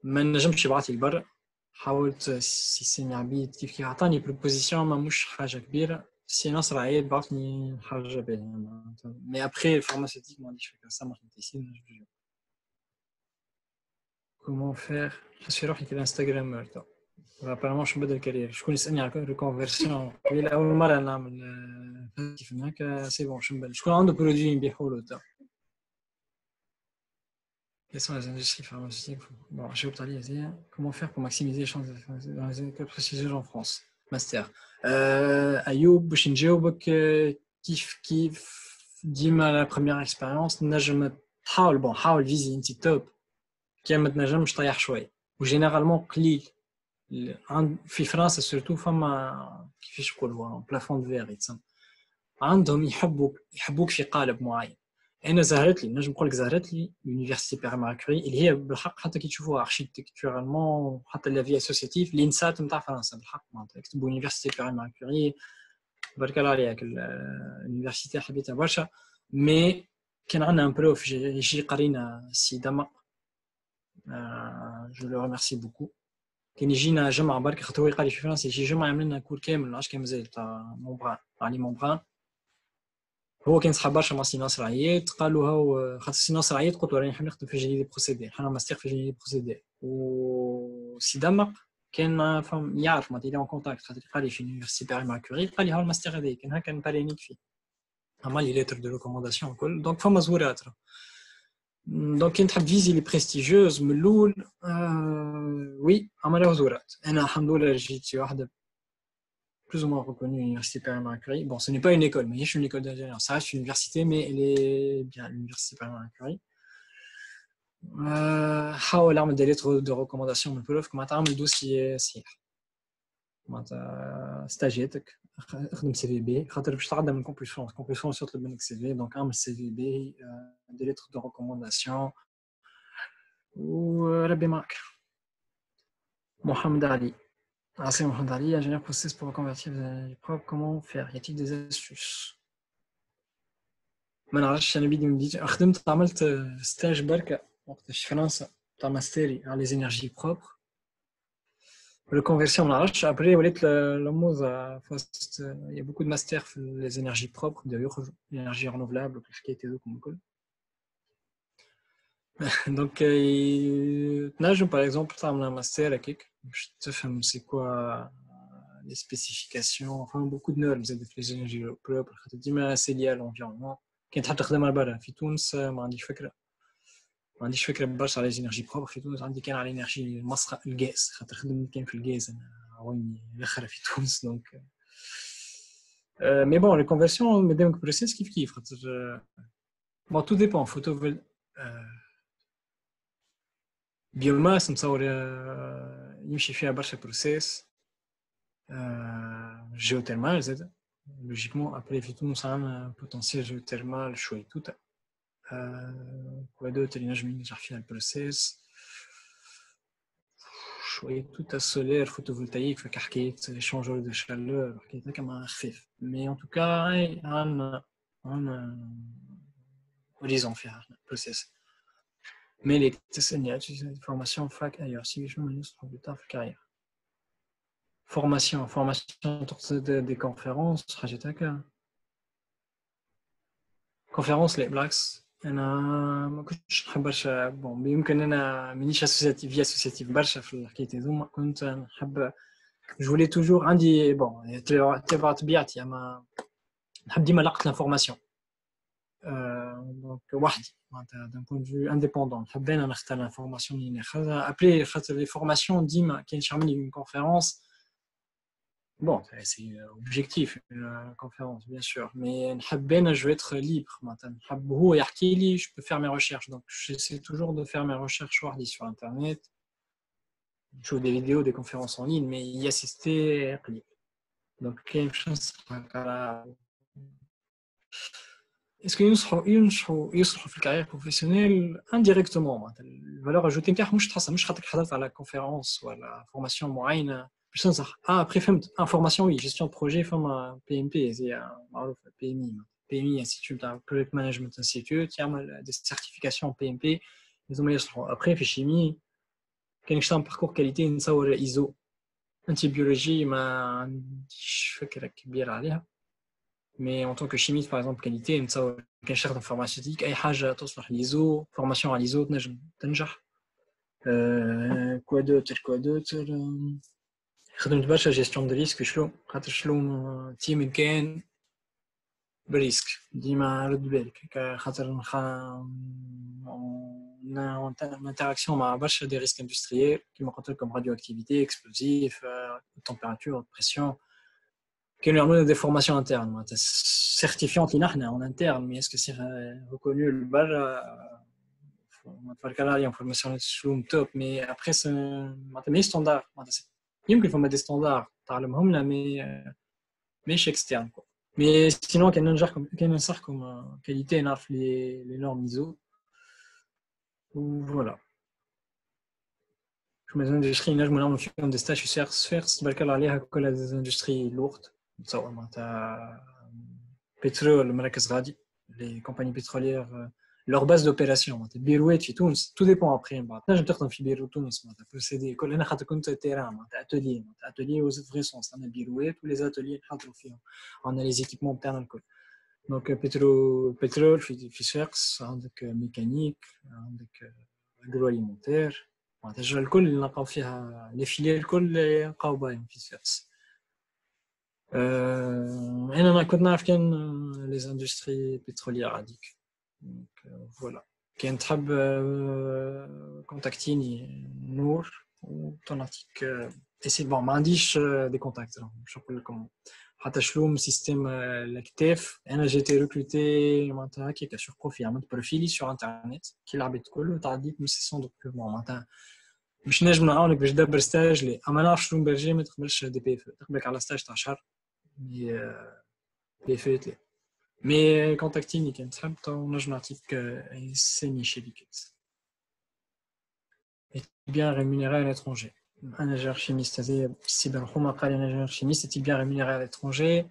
ما نجمش يبعث لي برا حاولت سي سيني عبيد كيف عطاني بروبوزيسيون ما مش حاجه كبيره سي نصر عيد بعثني حاجه باهيه مي ابخي الفارماسيوتيك ما عنديش فكره سامح نتيسين كومون فير حسي روحي كده انستغرامر تو ابارامون باش نبدل الكارير شكون يسالني على ريكونفيرسيون قبيله اول مره نعمل كيف هكا سي بون باش نبدل شكون عنده برودوي نبيعوا له تا quelles sont les industries pharmaceutiques bon جاوبت عليها هذه comment faire pour maximiser les chances dans les écoles prestigieuses en France master ايوب باش نجاوبك كيف ديما لا بروميير اكسبيريونس نجم تحاول حاول فيزي انت توب كي ما تنجمش طيح شويه وجينيرالمون قليل في فرنسا سورتو فما كيفاش نقولوا بلافون فيغ يتسمى عندهم يحبوك في قالب معين انا زهرت لي نجم نقول لك زهرت لي يونيفرسيتي بيير ماكري اللي هي بالحق حتى كي تشوفوها اركيتكتورالمون حتى لا في اسوسياتيف لينسات نتاع فرنسا بالحق معناتها اكتبوا يونيفرسيتي بيير ماكري بارك الله عليك اليونيفرسيتي حبيتها برشا مي كان عندنا ان بروف يجي قرينا السي دما جو لو ريميرسي بوكو كان يجينا جمعه برك خاطر هو يقري في فرنسا يجي جمعه يعمل لنا كور كامل عاش كان مازال تاع مونبران علي مونبران هو كان صحاب برشا مع سي ناصر عياد قالوا هو خاطر سي ناصر عياد قلت له راني نحب نخدم في جيني دي بروسيدي حنا ماستر في جيني دي بروسيدي وسي دمق كان فهم يعرف ما تيلي اون كونتاكت خاطر قال لي في يونيفرسيتي بيير ماكوري قال لي ها الماستر هذا كان هكا نبارينيك فيه عمل لي ليتر دو ريكومونداسيون كل دونك فما زورات دونك كي تحب فيزي لي بريستيجيوز من الاول وي عملوا زورات انا الحمد لله جيت شي واحده plus ou moins reconnue à l'université Paris-Marie-Curie. Bon, ce n'est pas une école, mais c'est une école d'ingénieur. Ça reste une université, mais elle est bien l'université Paris-Marie-Curie. حاول اعمل des lettres de recommandation من البروف كما تعمل دوسي صحيح معناتها ستاجيتك اخدم سي في بي خاطر باش تعدى من كومبليسيون يطلب منك سي في دونك اعمل سي في بي des lettres de recommandation وربي معك محمد علي Assez Mohamed Ali, ingénieur process pour reconvertir des énergies propres, comment faire? Y a-t-il des astuces? ما نعرفش انا بدي مديت خدمت عملت ستاج بركه وقت في فرنسا تاع ماستري على لي زينيرجي بروبر الكونفيرسيون ما نعرفش ابري وليت لموزه فاست يا بوكو دو ماستر في لي زينيرجي بروبر بداو يخرجوا انرجي رينوفلابل والحكايات هذوكم الكل دونك تنجم باغ اكزومبل تعمل ماستر هكاك باش تفهم سي كوا les spécifications enfin beaucoup de normes زاد في les énergies propres خاطر ديما سي ليا l'environnement كي تحب تخدم على برا في تونس ما عنديش فكره برشا على الانرجي بروبر في تونس عندي كان على الانرجي المصرف الغاز خاطر خدمت كان في الغاز انا ويني الاخر في تونس دونك مي بون لي كونفيرسيون مادام بروسيس كيف خاطر بون تو ديبون فوتو بيوماس مصور يمشي فيها برشا بروسيس جيوترمال زاد logiquement, après, c'est un potentiel géothermal chouette tout. Quoi d'autre, il y a un process chouette tout à solaire, photovoltaïque, échangeur de chaleur, comme un khfif. Mais en tout cas, un horizon faire un process. Mais les formations fac ailleurs, si je me dis plus tard, carrière. Formation des conférences, conférence les blacks. أنا ما كنتش نحب برشا بون يمكن أنا مانيش أسوسياتيف برشا في الحكاية هذوما كنت نحب جولي توجور عندي بون تبع طبيعتي أما نحب ديما لقط لانفورماسيون دونك وحدي معناتها دون بوين فيو انديبوندون نحب أنا نختار لانفورماسيون اللي ناخذها أبري خاطر لي فورماسيون ديما كي نعمل لي اون كونفيرونس. Bon, c'est objectif, une conférence, bien sûr. Mais je veux être libre. Je peux faire mes recherches. Donc, j'essaie toujours de faire mes recherches sur Internet. Je trouve des vidéos, des conférences en ligne, mais y assister. Donc, est-ce qu'il y a une carrière professionnelle indirectement? La valeur ajoutée, à la conférence ou à la formation moyenne. Après, information, oui, gestion de projet, PMP, c'est PMI. PMI, Institut Project Management Institute, il y a des certifications PMP. Après, chimie, il y a un parcours qualité, une ISO. Antibiologie, je fais quelque chose. Mais en tant que chimiste, par exemple, qualité, il y a un chef d'informatique, il y a l'ISO, formation à l'ISO, quoi d'autre. خدمت برشا جيستيون دو ريسك خاطر شلون تيم كان بريسك ديما رد بالك خاطر انتراكسيون مع برشا دي ريسك اندستريال كيما قلت لكم راديو اكتيفيتي اكسبلوزيف تمبيراتور بريسيون كانوا يعملوا دي فورماسيون انترن معناتها سيرتيفيونت لينا حنا اون انترن مي اسكو سي ريكونو لبرا تبارك الله عليهم فورماسيون شلون توب مي ابخي معناتها مي ستاندار معناتها يمكن فما دي ستاندار تعلمهم لنا مش اكسترن مي سينو كان ننصحكم كاليتي نعرف لي نورم ايزو فوالا كما الاندستري نجمو نعملو فيهم دي ستاج سفيرس تبارك الله عليها كلها دي اندستري لورد نتصور معناتها بترول مراكز غادي لي كومباني بتروليير leur base d'opération Birouet في تونس tout dépend après نجم تخدم في بيروت تونس معناتها بروسيدي كل انا خاطر كنت تيران معناتها اتولي وزت فري سونس انا بيروت ولي اتولي نحضروا فيهم عندنا لي زيكيبمون تاعنا الكل دونك بترول في شاقص عندك ميكانيك عندك اغرو اليمونتير معناتها الكل اللي نلقاو فيها لي فيليير الكل نلقاو باهم في شاقص انا كنت نعرف كان لي اندستري بتروليير هذيك Donc voilà. Qui تحب contactini نور وتنعطيك اسي بون ما عنديش دي كونتاكت باش نقول لكم حتى شلوم سيستيم الكتاف انا جيتي ريكروتي معناتها هكاك سور بروفيل عملت بروفيلي سور انترنت كي لعبت كله تعديت من سيسيون دو ريكروتمون معناتها مش نجم نعاونك باش تدبر ستاج لي اما نعرف شلون برجي ما تقبلش دي بي اف تقبلك على ستاج تاع شهر بي اف لي مي كونتاكتيني كان تحب نجم نعطيك سيني شركات bien rémunéré à l'étranger. Un ingénieur chimiste هذه السيبر هما قال ingénieur chimiste était bien rémunéré à l'étranger.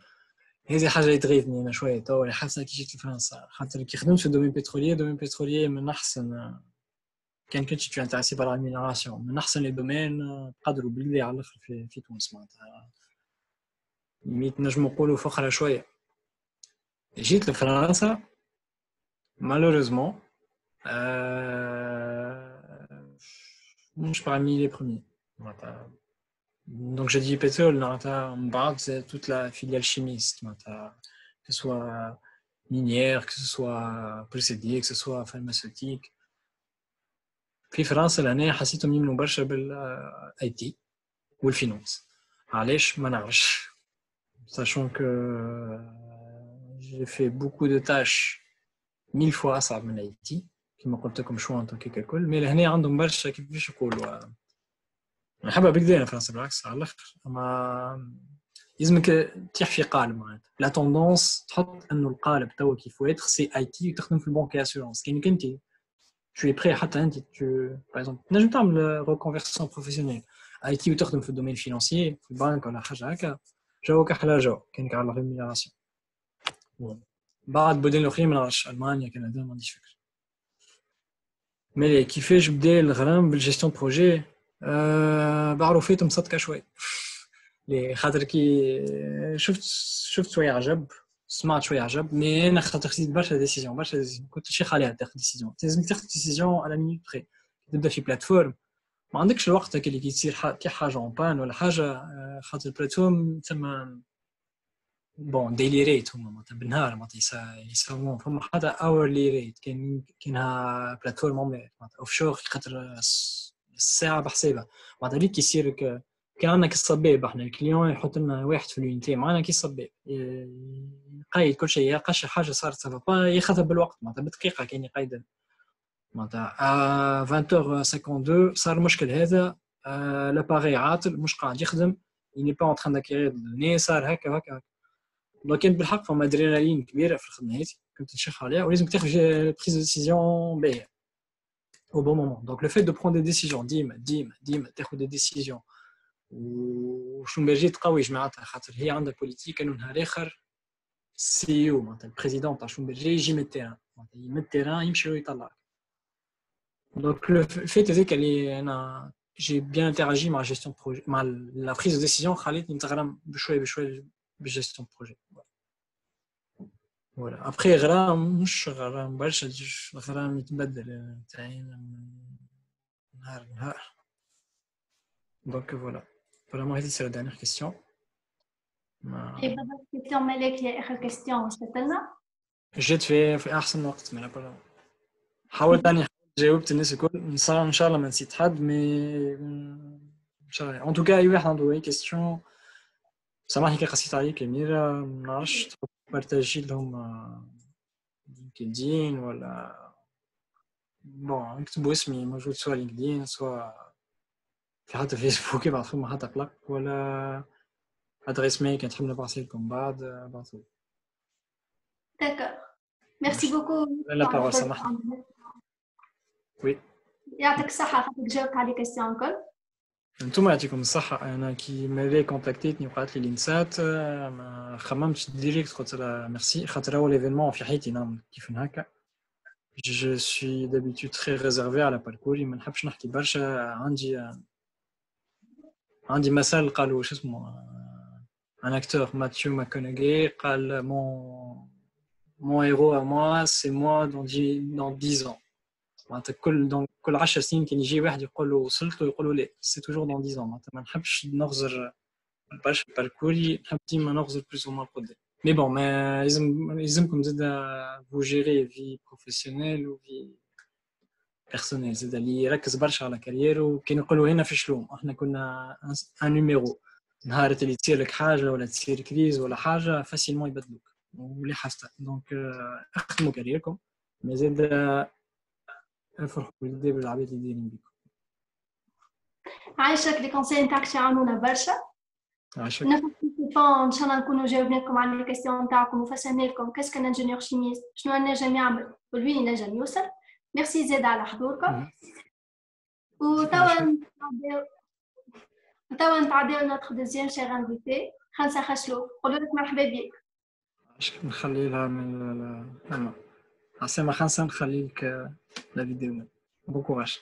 هذه حاجه تغيظني انا شويه تو اللي حاسه كي جيت لفرنسا خاطر كي خدمت في الدومين بتروليي من احسن كان كنت tu intéressé par la rémunération من احسن لي دومين قدروا باللي على الاخر في تونس معناتها ميت نجم نقولوا فخره شويه. جيت لفرنسا malheureusement مش parmi les premiers. Donc j'ai dit pétrole, c'est toute la filiale chimiste, que ce soit minière, que ce soit procédé, que ce soit pharmaceutique. في فرنسا لأنها حسيتهم يمنوا برشا بالاي تي والفينانس. علاش ما نعرفش. Sachant que j'ai fait beaucoup de tâches 1000 fois أصعب من الاي تي كما قلت لكم شو انتو ككل مي لهنا عندهم برشا كيفاش يقولوا نحبها بكدا فرنسا بالعكس على الاخر اما لازمك تطيح في قالب معناتها لا توندونس تحط انه القالب توا كيف يتر سي اي تي وتخدم في البنك اسيورونس كاينك انت tu es prêt حتى انت par exemple تنجم تعمل reconversion professionnelle اي تي وتخدم في الدومين فينانسيي في البنك ولا حاجه هكا جوك احلى جو كاينك على الريمينيراسيون بعد بلدان الاخرين ما نعرفش المانيا كندا ما عنديش فكره ملي كيفاش بدا الغرام بالجيستيون بروجي بعرفيت مصدقه شوي لي خاطر كي شفت شويه عجب سمعت شويه عجب مي انا خاطر خديت برشا ديسيزيون كنت شيخ عليها تاخذ ديسيزيون لازم تاخذ ديسيزيون على مينوت بري تبدا في بلاتفورم ما عندكش الوقت هكا اللي كي تصير كي حاجه اون بان ولا حاجه خاطر البلاتفورم تسمى بون ديلي ريت هما معناتها بالنهار معناتها يساومون فما حتى اورلي ريت كاينها بلاتفورم معناتها اوف شور خاطر الساعه بحسابها معناتها ليك يصير كان عندنا كالصباب احنا الكليون يحط لنا واحد في اليونيتي معنا كالصباب يقيد كل شيء يلقى شي حاجه صارت سافا ياخذها بالوقت معناتها بدقيقه كاين يقيد معناتها 20h52 صار المشكل هذا لاباري عاطل مش قاعد يخدم يني با اون تران داكيغير دوني صار هكا دونك كان بالحق فما ادرينالين كبيره في الخدمه هذه كنت نشيخ عليها ولازم تاخذ بريز دو ديسيزيون باهيه au bon moment donc le fait de prendre des décisions ديما تاخذ des décisions وشومبرجي تقوي جماعتها خاطر هي عندها بوليتيك انه نهار اخر سي او معناتها البريزيدون تاع شومبرجي يجي من التيران معناتها من التيران يمشي ويطلع دونك لو فيت هذيك اللي انا جي بيان انتراجي مع جيستيون بروجي مع لا بريز دو ديسيزيون خليتني نتغرم بشوي بالجيستيون بروجي فوالا ابخي غرام مش غرام برشا الغرام يتبدل تاعي نهار دونك فوالا vraiment هذه c'est la dernière question Et بابا كيستيون مالك هي اخر كيستيون وصلت لنا جيت في احسن وقت من قبل حاولت اني جاوبت الناس الكل ان شاء الله ما نسيت حد مي ان شاء الله ان توكا اي واحد عنده اي كيستيون سامحني كي قصيت عليك اميره ما نعرفش بارتاجي لهم لينكدين ولا بون اكتبوا اسمي موجود سواء لينكدين سواء في حتى فيسبوك يبعثوا حتى بلاك ولا adresse mail كنت حمل نبعث لكم بعد بعثوا D'accord. Merci beaucoup. La parole سامحني وي يعطيك الصحة خاطر جاوبت على كيستيون الكل. انتم يعطيكم الصحة انا كي مالي كونتاكتيتني وقالت لي لينسات ما خممتش ديريكت قلت لها ميرسي خاطر اول ايفينمون في حياتي نعمل كيف هكا جو سوي دابيتود تري ريزيرفي على باركوري ما نحبش نحكي برشا عندي مثل قالوا شو اسمه un acteur Matthew McConaughey قال mon héros à moi c'est moi dans 10 ans معناتها كل 10 سنين كان يجي واحد يقول له وصلت ويقول له لا سي توجور دون 10 ans معناتها ما نحبش نغزر برشا باركوري نحب ديما نغزر بلوس او مان قدام مي بون ما يلزمكم زاد فو جيري في بروفيسيونيل وفي بيرسونيل زاد اللي يركز برشا على كاريرو كان يقولوا هنا في شلوم احنا كنا ان نيميرو نهار اللي تصير لك حاجه ولا تصير كريز ولا حاجه فاسيلمون يبدلوك ولي حاسه دونك اخدموا كاريركم مازال افرحوا بالدي بالعباد اللي دايرين بيكم عايشك لي كونساي نتاعك يعاونونا برشا عايشك ان شاء الله نكونوا جاوبناكم على لي كيستيون نتاعكم وفسرنا لكم كاس كان انجينيور شيميست شنو نجم يعمل والوين ينجم يوصل ميرسي زاد على حضوركم وتوا نتعداو نوتخ دوزيام شير انفيتي خمسة خشلو قولوا لك مرحبا بيك نخلي لها من عسامة خمسة نخلي لك لا فيديو بون كوراج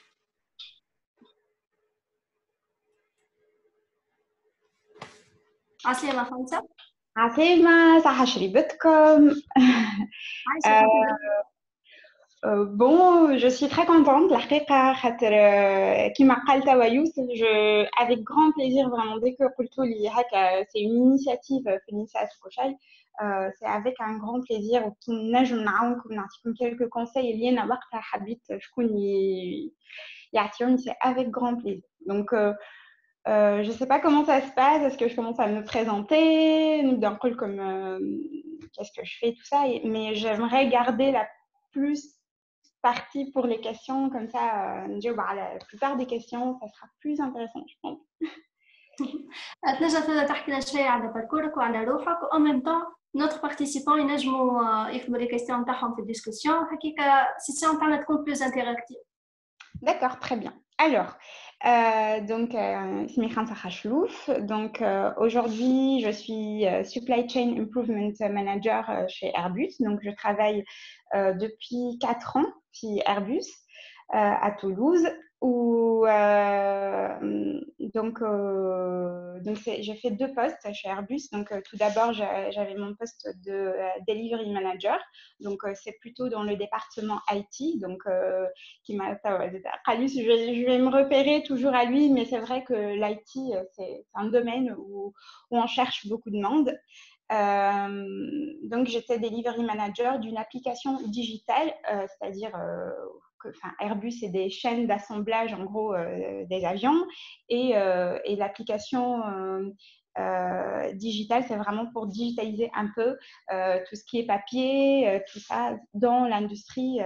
عسلامة خمسة عسلامة صحة شريبتكم Bon, je suis très contente. الحقيقة خاطر كيما قال توا يوسف avec grand plaisir vraiment dès que قلتوا لي هكا c'est une initiative في النساء كوشاي c'est avec un grand plaisir وكي نجم نعاونكم نعطيكم quelques conseils اللي أنا وقتها حبيت شكون يعطيوني c'est avec grand plaisir donc je sais pas comment ça se passe est-ce que je commence à me présenter نبدا نقول comme qu'est-ce que je fais tout ça mais j'aimerais garder la plus partie pour les questions, comme ça, la plupart des questions, ça sera plus intéressant, je pense. تنجم تحكي لنا شوية على باركورك وعلى روحك و en même temps notre participant ينجموا يكتبوا les questions نتاعهم في الديسكسيون هكاك السيسيون نتاعنا تكون plus interactive. D'accord, très bien. Alors, اسمي خمسة خشلوف. Donc, aujourd'hui, je suis Supply Chain Improvement Manager chez Airbus. Donc, je travaille depuis 4 ans chez Airbus à Toulouse. Où, j'ai fait 2 postes chez Airbus. Donc, tout d'abord, j'avais mon poste de Delivery Manager. Donc, c'est plutôt dans le département IT. Donc, qui m'a, je vais me repérer toujours à lui, mais c'est vrai que l'IT, c'est un domaine où on cherche beaucoup de monde. Donc, j'étais Delivery Manager d'une application digitale, c'est-à-dire Airbus, c'est des chaînes d'assemblage, en gros, des avions. Et l'application digitale, c'est vraiment pour digitaliser un peu tout ce qui est papier, tout ça, dans l'industrie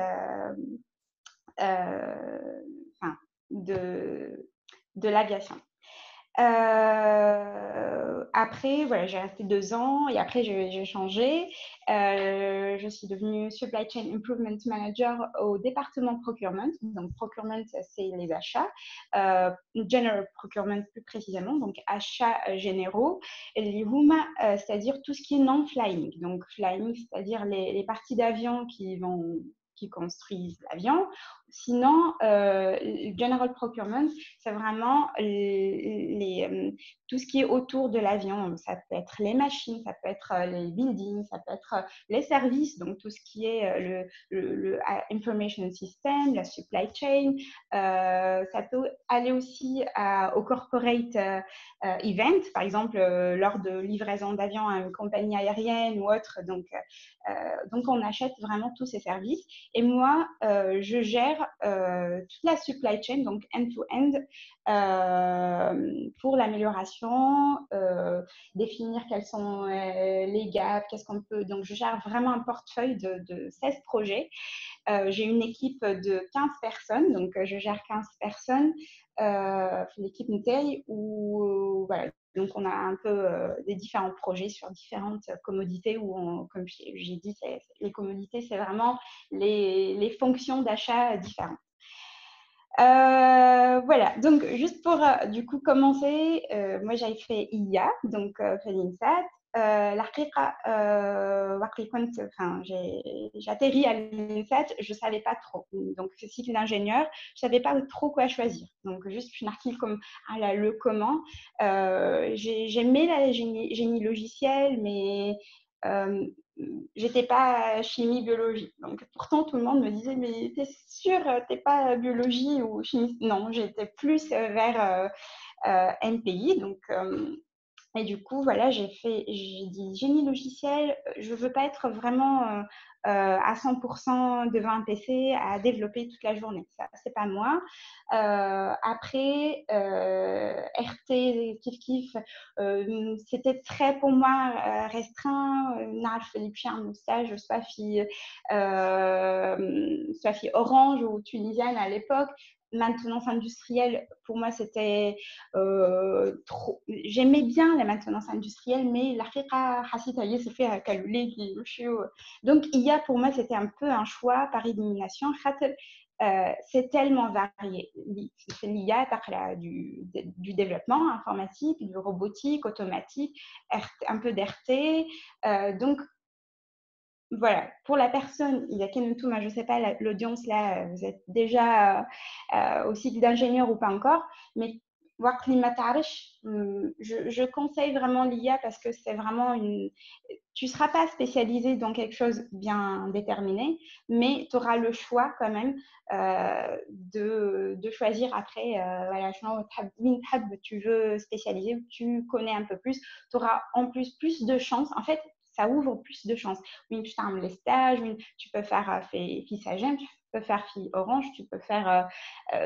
de l'aviation. Après, voilà, j'ai resté 2 ans et après, j'ai changé. Je suis devenue Supply Chain Improvement Manager au département Procurement. Donc, Procurement, c'est les achats. General Procurement, plus précisément, donc achats généraux. Et c'est-à-dire tout ce qui est non-flying. Donc, flying, c'est-à-dire les parties d'avion qui construisent l'avion. Sinon, General Procurement, c'est vraiment tout ce qui est autour de l'avion. Ça peut être les machines, ça peut être les buildings, ça peut être les services, donc tout ce qui est le information system, la supply chain. Ça peut aller aussi au corporate event, par exemple lors de livraison d'avion à une compagnie aérienne ou autre. Donc on achète vraiment tous ces services. Et moi, je gère toute la supply chain, donc end-to-end, pour l'amélioration, définir quels sont les gaps, qu'est-ce qu'on peut. Donc, je gère vraiment un portefeuille de 16 projets. J'ai une équipe de 15 personnes, donc je gère 15 personnes, l'équipe Nutei, où voilà. Donc, on a un peu des différents projets sur différentes commodités où, comme j'ai dit, les commodités, c'est vraiment les fonctions d'achat différentes. Voilà, donc juste pour du coup commencer, moi j'avais fait IA, donc fait l'INSAT. J'ai atterri à l'INSAT, je ne savais pas trop. Donc, ce cycle d'ingénieur, je ne savais pas trop quoi choisir. Donc, juste une article comme le comment. J'aimais la génie logicielle, mais j'étais pas chimie biologie. Donc pourtant tout le monde me disait mais t'es sûre t'es pas biologie ou chimie? Non, j'étais plus vers MPI. Donc et du coup voilà, j'ai dit génie logiciel, je veux pas être vraiment à 100% devant un PC à développer toute la journée, ça c'est pas moi. Après RT kiff kiff, c'était très pour moi restreint. نعرف اللي باش يعملوا stage soit في Orange ou tunisienne à l'époque. Maintenance industrielle, pour moi, c'était trop. J'aimais bien la maintenance industrielle, mais donc IA pour moi c'était un peu un choix par élimination. C'est tellement varié. L'IA, du développement informatique, du robotique, automatique, un peu d'RT. Donc voilà, pour la personne, il y a Kenutuma, je ne sais pas, l'audience là, vous êtes déjà au cycle d'ingénieur ou pas encore, mais je conseille vraiment l'IA parce que c'est vraiment tu ne seras pas spécialisé dans quelque chose bien déterminé, mais tu auras le choix quand même de choisir après, voilà, tu veux spécialiser, tu connais un peu plus, tu auras en plus de chances. En fait, ça ouvre plus de chances. Oui, tu as les stages, tu peux faire FISAGEM, tu peux faire FI Orange, tu peux faire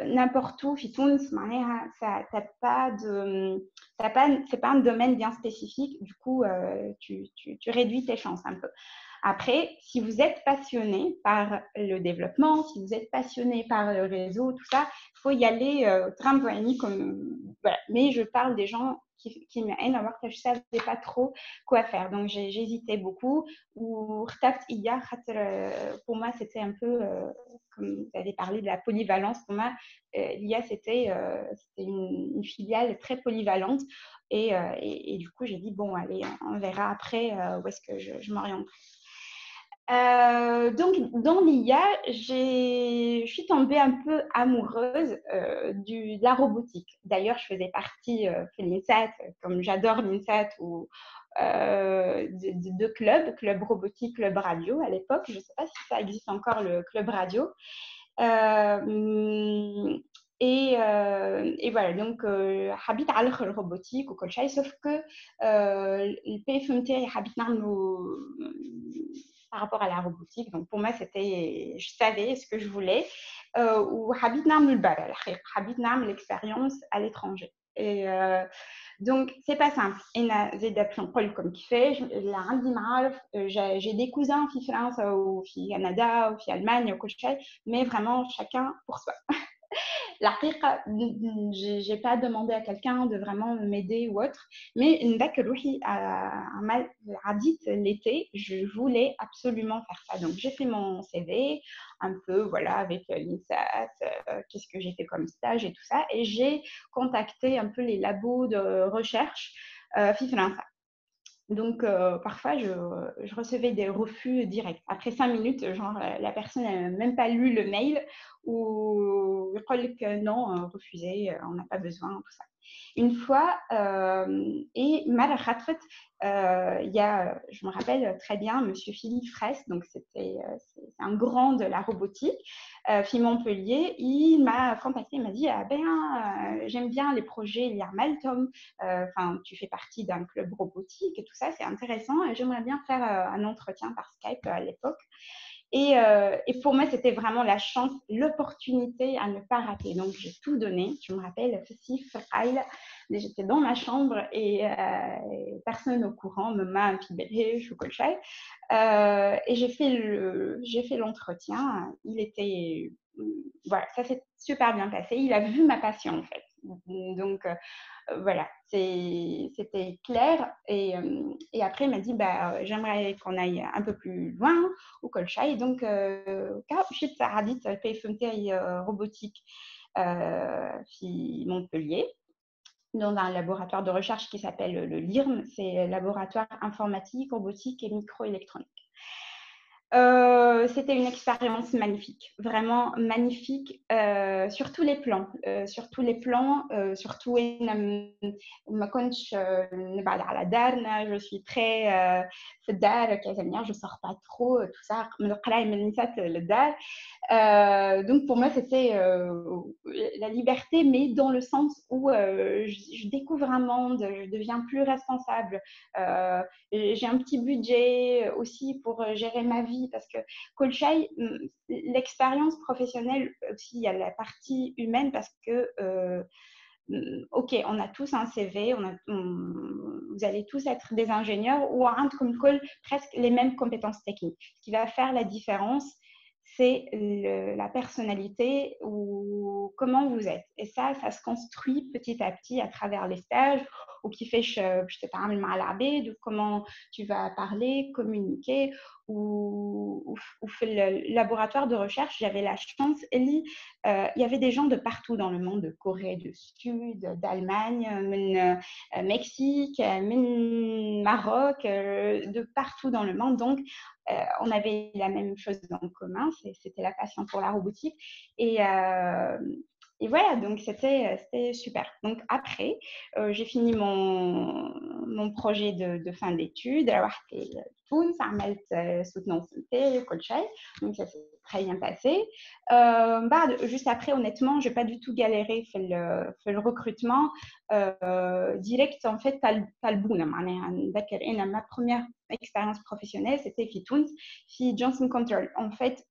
n'importe où, FITOUNS, c'est pas un domaine bien spécifique, du coup, tu réduis tes chances un peu. Après, si vous êtes passionné par le développement, si vous êtes passionné par le réseau, tout ça, il faut y aller voilà. Mais je parle des gens qui m'aident à voir que je savais pas trop quoi faire. Donc j'hésitais beaucoup. Ou pour moi c'était un peu comme vous avez parlé de la polyvalence. Pour moi, l'IA c'était une filiale très polyvalente. Et du coup, j'ai dit, bon, allez, on verra après où est-ce que je m'oriente. Donc, dans l'IA, je suis tombée un peu amoureuse de la robotique. D'ailleurs, je faisais partie de l'INSAT, comme j'adore l'INSAT, ou de club robotique, club radio à l'époque. Je ne sais pas si ça existe encore, le club radio. Et voilà, donc حبيت على الاخر الروبوتيك وكل شيء sauf que le PFM نتاعي حبيت نعمله par rapport à la robotique. Donc pour moi c'était, je savais ce que je voulais وحبيت نعمل برا الحقيقة حبيت نعمل l'expérience à l'étranger. Et donc c'est pas simple. انا زيد باش نقول لكم كيفاش عندي معارف j'ai des cousins في فرنسا وفي كندا وفي المانيا وكل شيء, mais vraiment chacun pour soi. La حقيقة j'ai pas demandé à quelqu'un de vraiment m'aider ou autre, mais l'été, je voulais absolument faire ça. Donc j'ai fait mon CV un peu, voilà, avec l'INSAT, qu'est-ce que j'ai fait comme stage et tout ça, et j'ai contacté un peu les labos de recherche في فرنسا. Donc, parfois, je recevais des refus directs. Après 5 minutes, genre, la personne n'a même pas lu le mail ou je crois que non, refusé, on n'a pas besoin, tout ça. Une fois, et mal il y a, je me rappelle très bien, Monsieur Philippe Fraisse, donc c'est un grand de la robotique, Philippe Montpellier, il m'a contacté, il m'a dit j'aime bien les projets Liar Maltom, enfin tu fais partie d'un club robotique et tout ça, c'est intéressant, et j'aimerais bien faire un entretien par Skype à l'époque. Et pour moi, c'était vraiment la chance, l'opportunité à ne pas rater. Donc, j'ai tout donné. Je me rappelle, j'étais dans ma chambre et personne au courant, maman, et j'ai fait l'entretien. Il était, voilà, ça s'est super bien passé. Il a vu ma passion en fait. Donc, voilà, c'était clair. Et après, il m'a dit, j'aimerais qu'on aille un peu plus loin au Colchai. Donc, je suis Saradit, PFMT robotique Montpellier, dans un laboratoire de recherche qui s'appelle le LIRM, c'est Laboratoire Informatique, Robotique et Microélectronique. C'était une expérience magnifique, vraiment magnifique sur tous les plans, surtout ما كنتش نبعد على دارنا, je suis très في الدار كازانيا, je sors pas trop, tout ça, من القراية من النسات للدار. Donc pour moi c'était la liberté, mais dans le sens où je découvre un monde, je deviens plus responsable, j'ai un petit budget aussi pour gérer ma vie, parce que Colchai, l'expérience professionnelle aussi, il y a la partie humaine, parce que ok, on a tous un CV, vous allez tous être des ingénieurs ou comme presque les mêmes compétences techniques. Ce qui va faire la différence, c'est la personnalité ou comment vous êtes. Et ça se construit petit à petit à travers les stages, ou qui fait de comment tu vas parler, communiquer, ou le laboratoire de recherche, j'avais la chance, il y avait des gens de partout dans le monde, de Corée du Sud, d'Allemagne, Mexique, Maroc, de partout dans le monde. Donc, on avait la même chose en commun, c'était la passion pour la robotique. Et voilà, donc c'était super. Donc après, j'ai fini mon projet de fin d'études. تونس عملت soutenance نتاعي وكل شيء, donc ça s'est très bien passé. Juste après, honnêtement, j'ai pas du tout galéré في le recrutement direct. En fait, طلبونا معناها نذكر انا ma première expérience professionnelle, c'était في تونس في Johnson Control. En fait,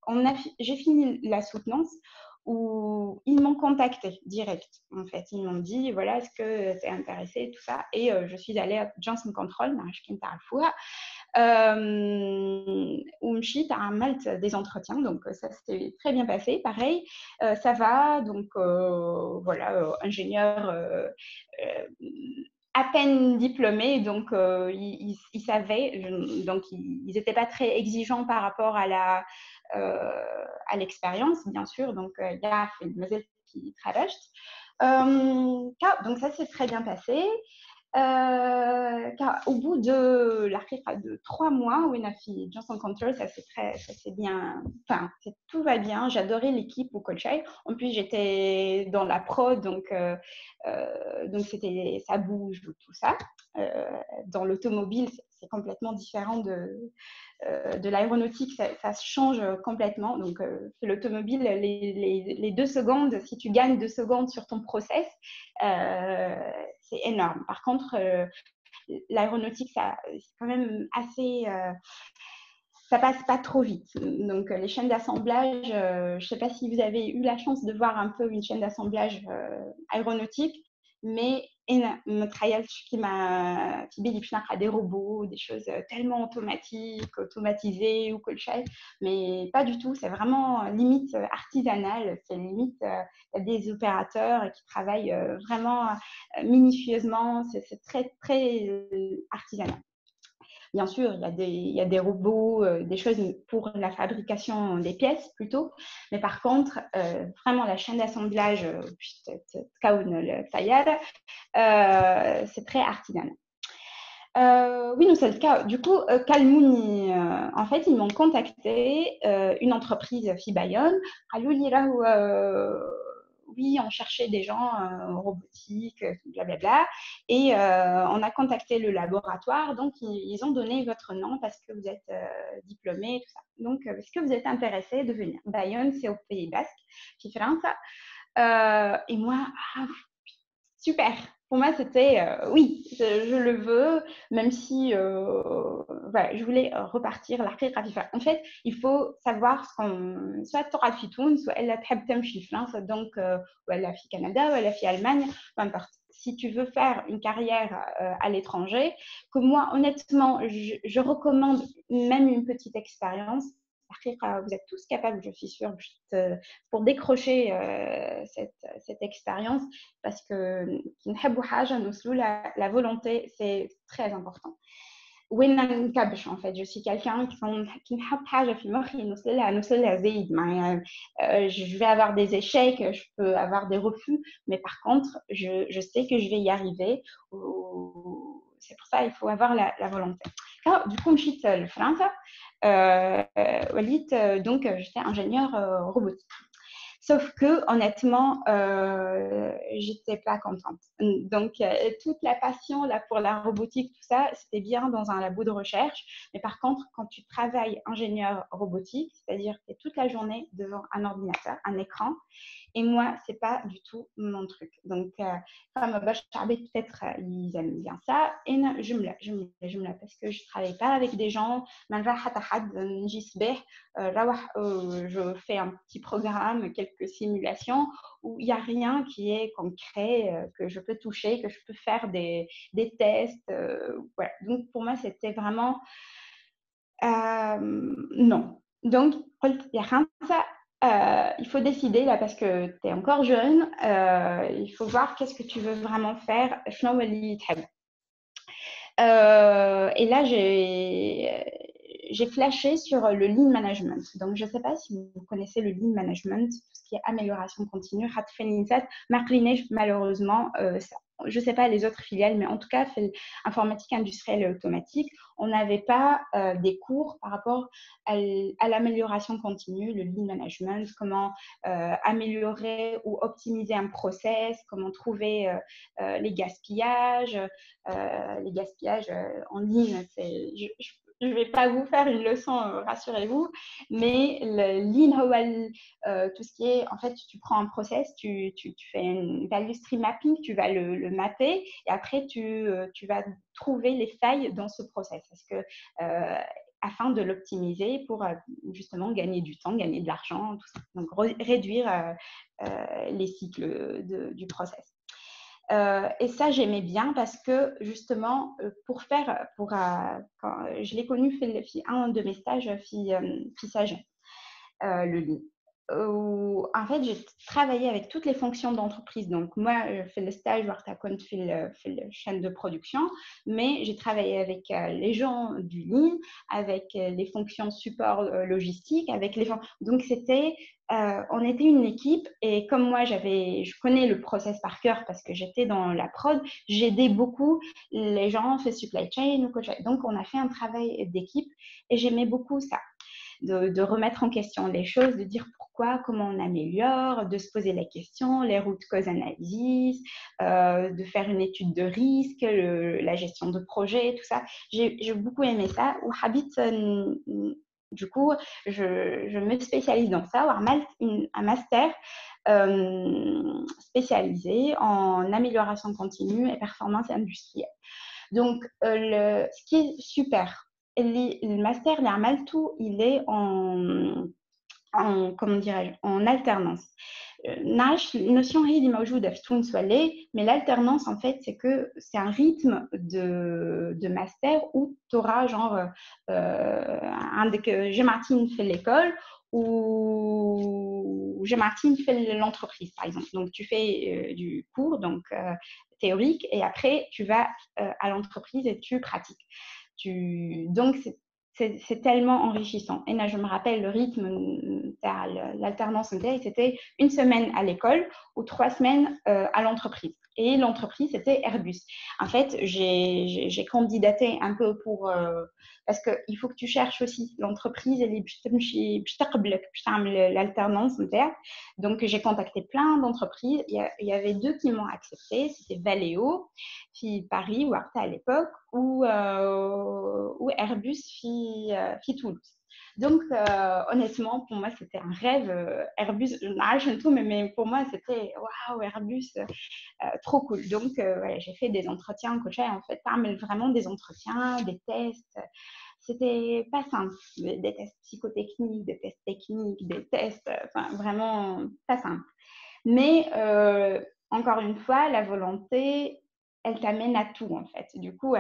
j'ai fini la soutenance où ils m'ont contacté direct. En fait, ils m'ont dit voilà, est-ce que tu es intéressé, tout ça, et je suis allée à Johnson Control, ومشيت عملت des entretiens, donc ça s'est très bien passé. Pareil, ça va, donc voilà, ingénieur à peine diplômés, donc ils savaient, donc ils n'étaient pas très exigeants par rapport à l'expérience, bien sûr. Donc, il y a fait le qui travaille. Donc, ça s'est très bien passé. Car au bout de 3 mois, oui, Nafi Johnson Control, ça c'est bien, enfin, tout va bien. J'adorais l'équipe au Colchai. En plus, j'étais dans la prod, donc ça bouge, tout ça. Dans l'automobile, c'est complètement différent de l'aéronautique, ça change complètement. Donc, l'automobile, les 2 secondes, si tu gagnes 2 secondes sur ton process, c'est énorme. Par contre, l'aéronautique, c'est quand même assez... ça passe pas trop vite. Donc, les chaînes d'assemblage, je ne sais pas si vous avez eu la chance de voir un peu une chaîne d'assemblage aéronautique, mais qui m'a des robots, des choses tellement automatiques, automatisées ou mais pas du tout. C'est vraiment limite artisanal. C'est limite, il y a des opérateurs qui travaillent vraiment minutieusement. C'est très, très artisanal. Bien sûr, il y a des robots, des choses pour la fabrication des pièces plutôt. Mais par contre, vraiment la chaîne d'assemblage, c'est très artisanal. Oui, nous, c'est le cas. Du coup, Kalmouni, en fait, ils m'ont contacté, une entreprise Fibayonne. Oui, on cherchait des gens robotiques, blablabla. Et on a contacté le laboratoire. Donc, ils ont donné votre nom parce que vous êtes diplômé et tout ça. Donc, est-ce que vous êtes intéressé de venir? Bayonne, c'est au Pays Basque, Fifrance. Et moi, super. Pour moi, c'était oui, je le veux, même si voilà, je voulais repartir l'article. En fait, il faut savoir ce qu'on soit Torah Fitoun, soit elle a soit donc ou elle a fait Canada, ou elle a fait Allemagne, peu importe. Si tu veux faire une carrière à l'étranger, que moi, honnêtement, je recommande même une petite expérience. Vous êtes tous capables, je suis sûre, pour décrocher cette expérience, parce que la volonté, c'est très important. En fait, je suis quelqu'un je vais avoir des échecs, je peux avoir des refus, mais par contre, je sais que je vais y arriver. C'est pour ça qu'il faut avoir la volonté. Alors, du coup, je suis le France. Donc, j'étais ingénieur robotique. Sauf que, honnêtement, j'étais pas contente. Donc, toute la passion là, pour la robotique, tout ça, c'était bien dans un labo de recherche. Mais par contre, quand tu travailles ingénieur robotique, c'est-à-dire que tu es toute la journée devant un ordinateur, un écran, et moi, c'est pas du tout mon truc. Donc, comme peut-être ils aiment bien ça, et je me la parce que je travaille pas avec des gens. Je fais un petit programme, quelques simulations où il n'y a rien qui est concret, que je peux toucher, que je peux faire des tests. Voilà. Donc, pour moi, c'était vraiment non. Donc, il faut décider là parce que tu es encore jeune. Il faut voir qu'est-ce que tu veux vraiment faire. Et là, j'ai flashé sur le lean management. Donc, je ne sais pas si vous connaissez le lean management, tout ce qui est amélioration continue. Malheureusement, je ne sais pas les autres filiales, mais en tout cas, informatique industrielle et automatique, on n'avait pas des cours par rapport à l'amélioration continue, le lean management, comment améliorer ou optimiser un process, comment trouver les gaspillages. Les gaspillages en ligne, je ne vais pas vous faire une leçon, rassurez-vous, mais le lean, tout ce qui est, en fait, tu prends un process, tu fais une value stream mapping, tu vas le mapper et après, tu vas trouver les failles dans ce process. Parce que afin de l'optimiser pour justement gagner du temps, gagner de l'argent, tout ça. Donc, réduire les cycles du process. Et ça, j'aimais bien parce que justement, quand je l'ai connu, un de mes stages, FISAGE, le lean. où, en fait, j'ai travaillé avec toutes les fonctions d'entreprise. Donc, moi, je fais le stage, je fais la chaîne de production, mais j'ai travaillé avec les gens du Lean, avec les fonctions support logistique, avec les donc on était une équipe et comme moi, je connais le process par cœur parce que j'étais dans la prod, j'aidais beaucoup les gens fait supply chain ou coach. Donc, on a fait un travail d'équipe et j'aimais beaucoup ça. De remettre en question les choses, de dire pourquoi, comment on améliore, de se poser la question, les routes cause analysis, de faire une étude de risque, la gestion de projet, tout ça. J'ai beaucoup aimé ça. Ou habite, du coup, je me spécialise dans ça, ou un master spécialisé en amélioration continue et performance industrielle. Donc, ce qui est super, le master normal tout il est comment dirais-je, en alternance. نعرفش النوسيون هي اللي موجوده في تونس ولا ايه mais l'alternance en fait c'est un rythme de master où tu auras genre عندك جمعتين في l'école ou جمعتين في l'entreprise par exemple. Donc tu fais du cours donc théorique et après tu vas à l'entreprise et tu pratiques. Donc c'est tellement enrichissant. Et là, je me rappelle le rythme de l'alternance, c'était une semaine à l'école ou 3 semaines à l'entreprise. Et l'entreprise, c'était Airbus. En fait, j'ai candidaté un peu pour... parce qu'il faut que tu cherches aussi l'entreprise et l'alternance. Donc, j'ai contacté plein d'entreprises. Il y avait 2 qui m'ont accepté. C'était Valeo, puis Paris, ou Arta à l'époque, ou Airbus, puis Toulouse. Donc, honnêtement, pour moi, c'était un rêve. Airbus, mais pour moi, c'était waouh, Airbus, trop cool. Donc, voilà, j'ai fait des entretiens, coach, en fait, mais vraiment des entretiens, des tests. C'était pas simple. Des tests psychotechniques, des tests techniques, des tests, enfin, vraiment pas simple. Mais encore une fois, la volonté, elle t'amène à tout, en fait. Du coup,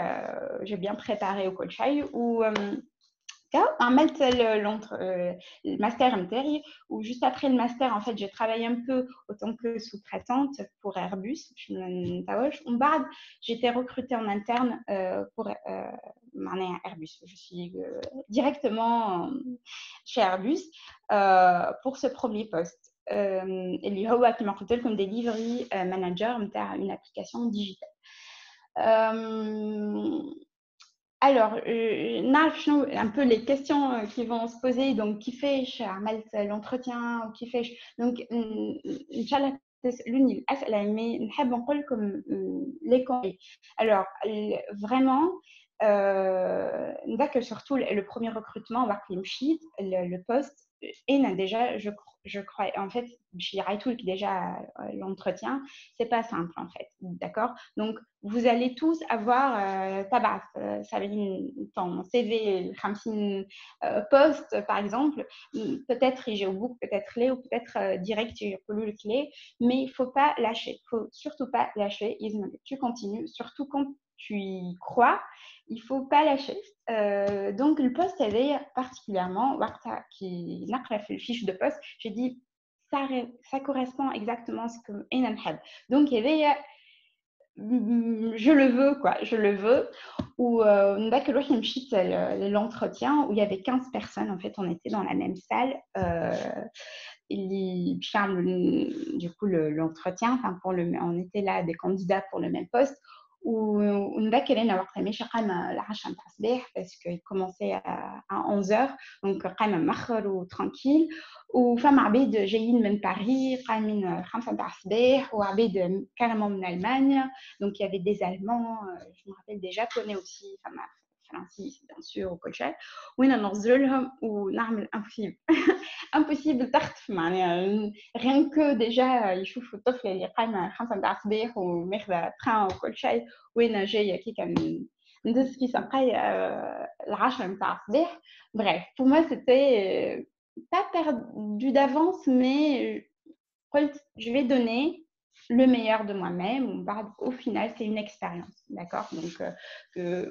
j'ai bien préparé au coach où عملت le master MTRI où juste après le master en fait j'ai travaillé un peu autant que sous-traitante pour Airbus. J'étais recrutée en interne pour Airbus. Je suis directement chez Airbus pour ce premier poste. اللي هو كما قلت لكم delivery manager نتاع une application digitale. Alors, un peu les questions qui vont se poser. Donc, qui fait l'entretien, qui fait donc, Inch'Allah, l'une الأسئلة mais نحب نقول لكم les conseils. Alors, vraiment, que surtout le premier recrutement, le poste, et déjà, je crois, en fait, déjà l'entretien, c'est pas simple en fait, d'accord? Donc, vous allez tous avoir ça veut dire ton CV, 50 postes par exemple, peut-être j'ai au bout, peut-être les ou peut-être direct le clé, mais il faut pas lâcher, faut surtout pas lâcher. Tu continues, surtout quand tu y crois, il faut pas lâcher. Donc le poste est particulièrement qui n'a pas fait le fiche de poste, j'ai dit ça correspond exactement à ce que Enanhab. Donc il y avait je le veux quoi, je le veux. Ou l'entretien où il y avait 15 personnes en fait, on était dans la même salle. Du coup l'entretien, enfin on était là des candidats pour le même poste. ونذكر انا وقت ماشي قايمه العشاء نتاع الصباح باسكو كومونسي à 11h دونك قايمه مأخر وترانكيل وفما عبيد جايين من باريس قايمين 5 نتاع الصباح وعبيد كارمون من المانيا دونك يافي دي المانيا جو me rappelle des japonais aussi فما فرنسي bien sûr وكل وين نغزر لهم ونعمل impossible تخطف معناها rien que déjà يشوفوا الطفل اللي قايمه 5 نتاع الصباح وماخذه تران وكل شيء وين جايه كيكا ندز في ساقي 10 نتاع الصباح. Bref, pour moi c'était pas perdu d'avance mais قلت je vais donner le meilleur de moi-même. Au final, c'est une expérience, d'accord? Donc,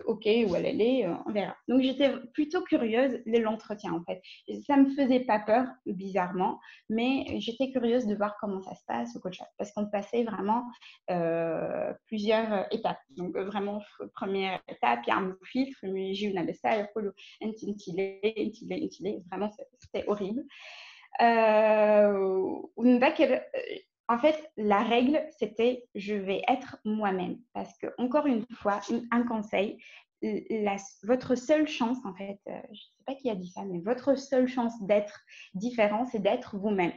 ok, où elle est, on verra. Donc, j'étais plutôt curieuse de l'entretien, en fait. Ça me faisait pas peur, bizarrement, mais j'étais curieuse de voir comment ça se passe au coach, parce qu'on passait vraiment plusieurs étapes. Donc, vraiment, première étape, il y a un filtre, j'ai une salle, vraiment, c'était horrible. En fait, la règle, c'était je vais être moi-même. Parce que, encore une fois, un conseil, votre seule chance, en fait, je ne sais pas qui a dit ça, mais votre seule chance d'être différent, c'est d'être vous-même.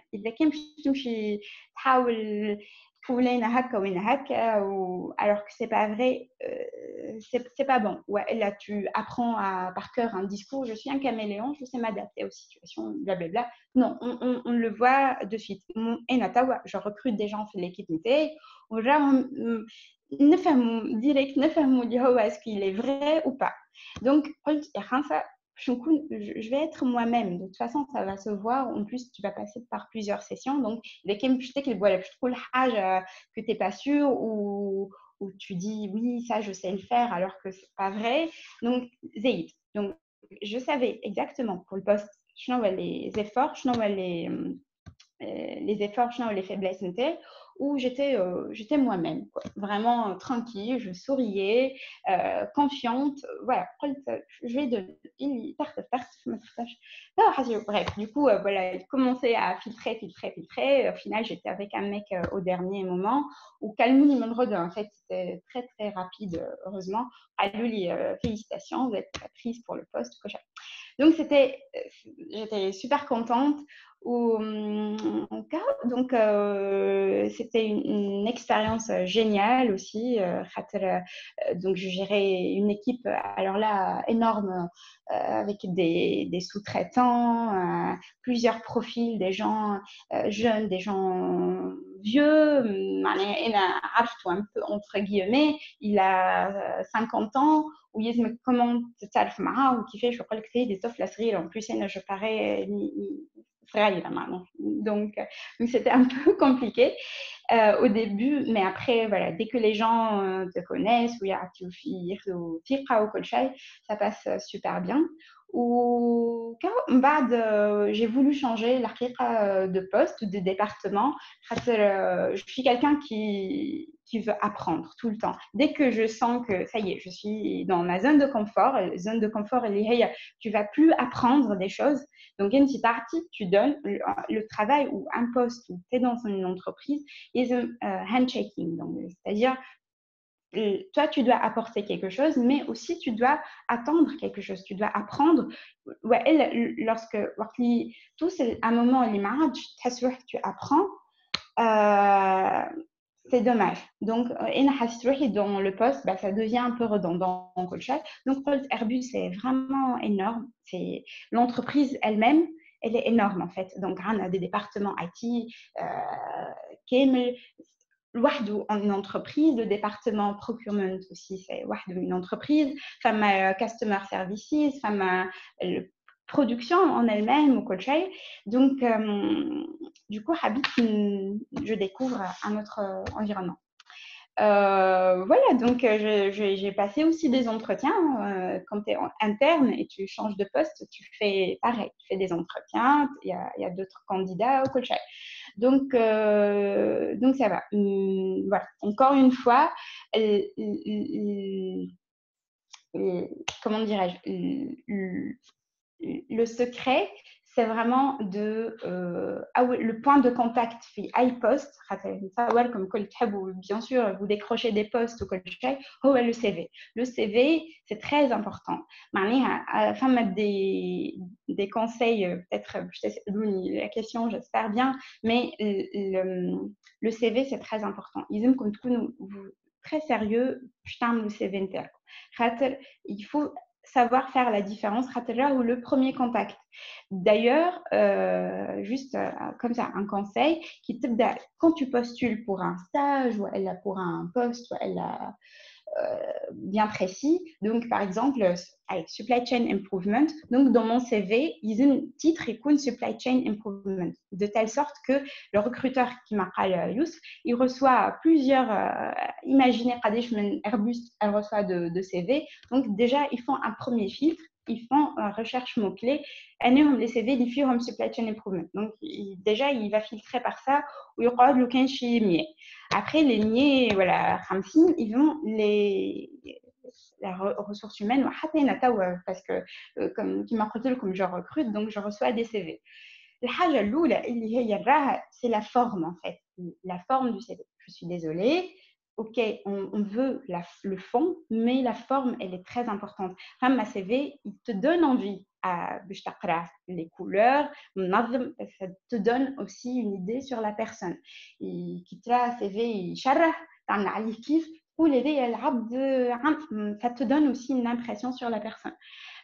Alors que c'est pas vrai, c'est pas bon. Ouais, là, tu apprends par cœur un discours, je suis un caméléon, je sais m'adapter aux situations, blablabla. Non, on le voit de suite. Je recrute des gens sur l'équipe métier, direct, est-ce qu'il est vrai ou pas. Donc, je vais être moi-même. De toute façon, ça va se voir. En plus, tu vas passer par plusieurs sessions. Donc, les que tu n'es pas sûr ou tu dis oui, ça, je sais le faire alors que ce n'est pas vrai. Donc, Zéid. Donc, je savais exactement pour le poste, je sais les efforts, je sais les efforts, je sais les faiblesses, où j'étais moi-même, vraiment tranquille, je souriais, confiante. Voilà, je vais de. Bref, du coup, voilà, il commençait à filtrer. Au final, j'étais avec un mec au dernier moment, où Kalmoun Imanrod, en fait, c'était très, très rapide, heureusement. Aluli, félicitations, vous êtes prise pour le poste. Donc, j'étais super contente. Donc, c'était une expérience géniale aussi. Donc, je gérais une équipe, alors là, énorme, avec des sous-traitants, plusieurs profils, des gens jeunes, des gens vieux. Un peu entre guillemets, il a 50 ans. Comment تتعرف معاه وكيفاش وقال لك سيدي طفله صغيره en plus انا je parais صغيره معنا donc c'était un peu compliqué au début, mais après voilà, dès que les gens te connaissent ou ça passe super bien. J'ai voulu changer l'arrière de poste ou de département. Je suis quelqu'un qui veut apprendre tout le temps. Dès que je sens que ça y est, je suis dans ma zone de confort, tu vas plus apprendre des choses. Donc, une petite partie, tu donnes le travail ou un poste où tu es dans une entreprise, is handshaking. C'est-à-dire, toi, tu dois apporter quelque chose, mais aussi tu dois attendre quelque chose. Tu dois apprendre. Lorsque tout c'est un moment où tu apprends, c'est dommage. Donc, dans le poste, ça devient un peu redondant en coach. Donc, Airbus, c'est vraiment énorme. C'est l'entreprise elle-même. Elle est énorme en fait. Donc, on a des départements IT, une entreprise, le département procurement aussi, c'est une entreprise, femme customer services, femme production en elle-même au coach. Donc, du coup, je découvre un autre environnement. Voilà, donc j'ai passé aussi des entretiens. Quand tu es interne et tu changes de poste, tu fais pareil, tu fais des entretiens, il y a d'autres candidats au coach. Donc ça va. Voilà. Encore une fois, comment dirais-je, le secret, c'est vraiment le point de contact في أي poste. Comme bien sûr, vous décrochez des postes au collège, le CV. Le CV, c'est très important. Enfin, des conseils, peut-être, la question, j'espère bien, mais le CV, c'est très important. Ils aiment très sérieux, le CV. Il faut savoir faire la différence ou le premier contact. D'ailleurs, juste comme ça, un conseil quand tu postules pour un stage ou pour un poste ou bien précis. Donc, par exemple, avec Supply Chain Improvement, donc dans mon CV, il y a un titre qui est Supply Chain Improvement, de telle sorte que le recruteur qui m'appelle Youssef, il reçoit plusieurs, imaginez Airbus, elle reçoit de CV. Donc, déjà, ils font un premier filtre, ils font une recherche mots-clés, les CV, ils font Supply Chain Improvement. Donc, déjà, il va filtrer par ça, ou il y aura le Après, les niais, voilà, ils vont la ressource humaine, parce que comme je recrute, donc je reçois des CV. C'est la forme, en fait, la forme du CV. Je suis désolée. Ok, on veut le fond, mais la forme, elle est très importante. Ma CV, il te donne envie à les couleurs, ça te donne aussi une idée sur la personne. Qui te CV, il charah, ça te donne aussi une impression sur la personne.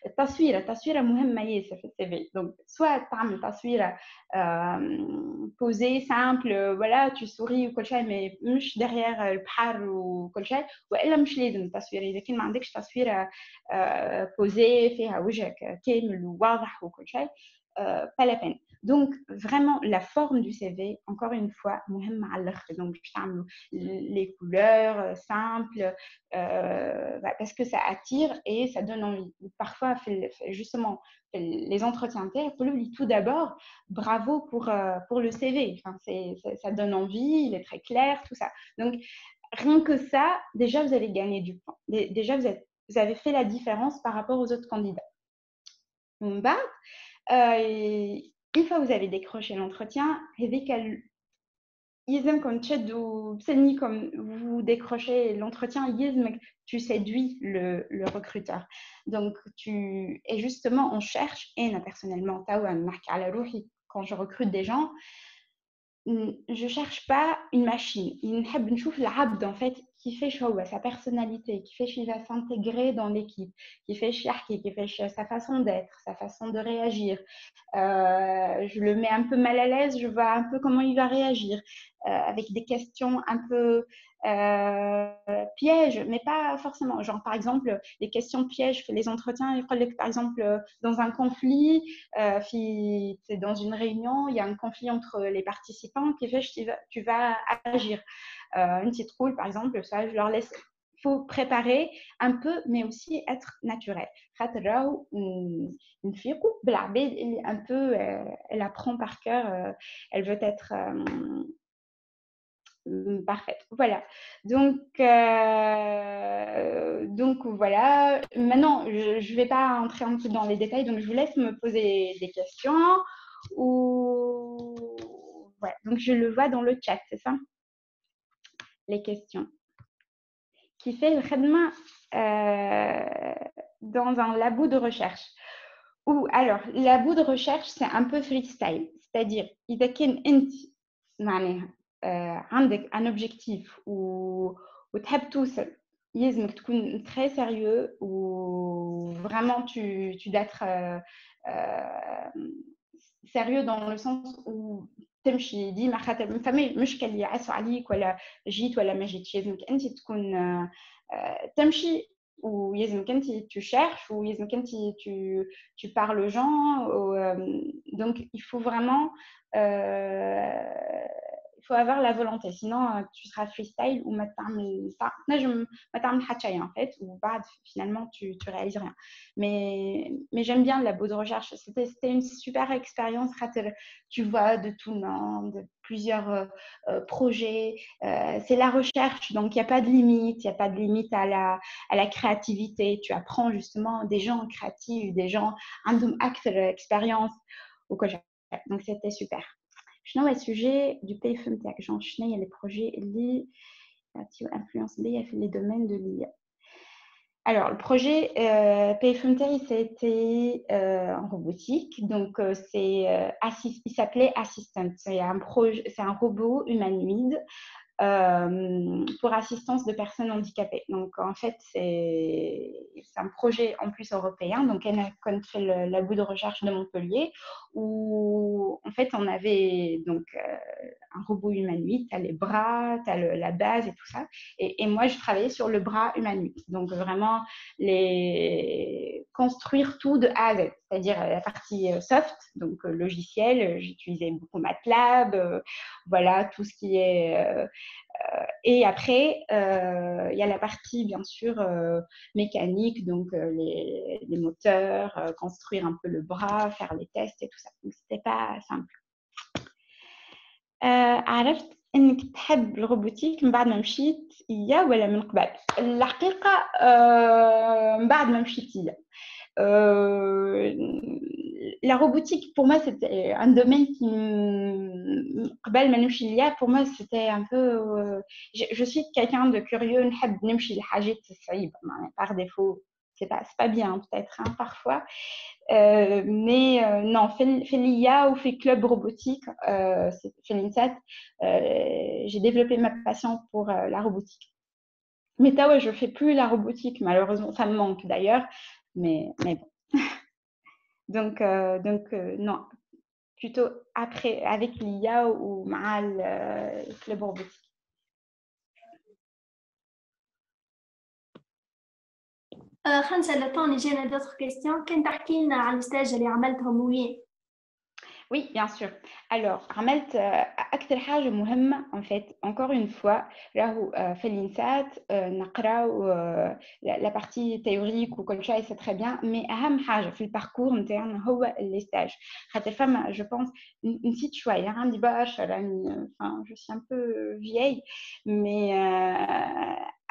التصويره مهمه ياسر في السي في دونك سواء تعمل تصويره بوزي سامبل ولا tu souris وكل شيء mais مش derrière البحر وكل شيء والا مش لازم التصويره اذا كان ما عندكش تصويره بوزي فيها وجهك كامل وواضح وكل شيء pas la peine. Donc, vraiment, la forme du CV, encore une fois, donc les couleurs simples, parce que ça attire et ça donne envie. Parfois, justement, les entretiens tout d'abord, bravo pour le CV. Enfin, ça donne envie, il est très clair, tout ça. Donc, rien que ça, déjà, vous allez gagner du temps. Déjà, vous avez fait la différence par rapport aux autres candidats. Une fois que vous avez décroché l'entretien, comme vous décrochez l'entretien, tu séduis le recruteur. Donc, et justement, on cherche, et personnellement, quand je recrute des gens, je cherche pas une machine. نحب نشوف العبد en fait كيفاش هو sa personnalité, كيفاش il va s'intégrer dans l'équipe, كيفاش يحكي, كيفاش sa façon d'être, sa façon de réagir. Je le mets un peu mal à l'aise, je vois un peu comment il va réagir, avec des questions un peu pièges, mais pas forcément. Genre, par exemple, les questions pièges, les entretiens, par exemple, dans un conflit, dans une réunion, il y a un conflit entre les participants, tu vas agir. Une petite roule, par exemple, ça, je leur laisse. Il faut préparer un peu, mais aussi être naturel. Une fille un peu, elle apprend par cœur, elle veut être parfaite. Voilà. Donc voilà. Maintenant, je ne vais pas entrer un peu dans les détails, donc je vous laisse me poser des questions. Ouais. Donc je le vois dans le chat, c'est ça? Les questions. Qui fait vraiment dans un labo de recherche. Alors, labo de recherche, c'est un peu freestyle. C'est-à-dire, إذا كان أنت معناها عندك un objectif وتحب توصل لازمك تكون très sérieux ou vraiment tu dois être sérieux dans le sens où تمشي ديما خاطر ما فما مشكل اللي يعسوا عليك ولا جيت ولا ما جيتش لازمك انت تكون تمشي ولازمك انت tu cherches ولازمك انت tu parles aux gens donc il faut vraiment il faut avoir la volonté, sinon tu seras freestyle ou ما تعمل حتى شيء en fait ou finalement tu réalises rien. Mais j'aime bien le labo de recherche, c'était une super expérience. Tu vois de tout le monde, de plusieurs projets, c'est la recherche, donc il n'y a pas de limite, il n'y a pas de limite à la créativité. Tu apprends justement des gens créatifs, des gens عندهم أكثر expérience donc c'était super. شنو هو السوجي du PFM نتاعك genre شنو هي les projets اللي influencent بيا في les domaines de l'IA. Alors, le projet PFM c'était en robotique, donc il s'appelait Assistant. C'est un robot humanoïde pour assistance de personnes handicapées. Donc, en fait, c'est un projet en plus européen. Donc, on a fait le labo de recherche de Montpellier où, en fait, on avait donc un robot humanoïde, tu as les bras, tu as la base et tout ça. Et moi, je travaillais sur le bras humanoïde. Donc, vraiment, construire tout de A à Z, c'est-à-dire la partie soft, donc logiciel. J'utilisais beaucoup MATLAB, voilà, tout ce qui est... et après, il y a la partie, bien sûr, mécanique, donc les moteurs, construire un peu le bras, faire les tests et tout ça. Donc, c'était pas simple. عرفت انك تحب الروبوتيك من بعد ما مشيت إياه ولا من قبل؟ الحقيقه من بعد ما مشيت إياه. La robotique, pour moi, c'était un domaine qui, قبل ما نمشي ليها, pour moi, c'était un peu... je suis quelqu'un de curieux, نحب نمشي لحاجات صعيبة, par défaut. C'est pas bien, peut-être, hein, parfois. Mais non, fait l'IA ou fait club robotique, fait l'INSAT, j'ai développé ma passion pour la robotique. Mais ouais, je fais plus la robotique, malheureusement, ça me manque d'ailleurs, mais bon. Donc non, plutôt après, avec l'IA ou le club robotique. خلينا نسأل le temps يجينا d'autres questions. كان تحكي لنا عن الستاج اللي عملتهم وين؟ Oui, bien sûr. Alors, عملت أكثر حاجة مهمة en fait, encore une fois, راهو في الإنسات نقراو la partie théorique وكل شيء c'est très bien, mais أهم حاجة في الباركور نتاعنا هو les stages. خاطر فما, je pense, نسيت شوية, عندي برشا راني, enfin, je suis un peu vieille, mais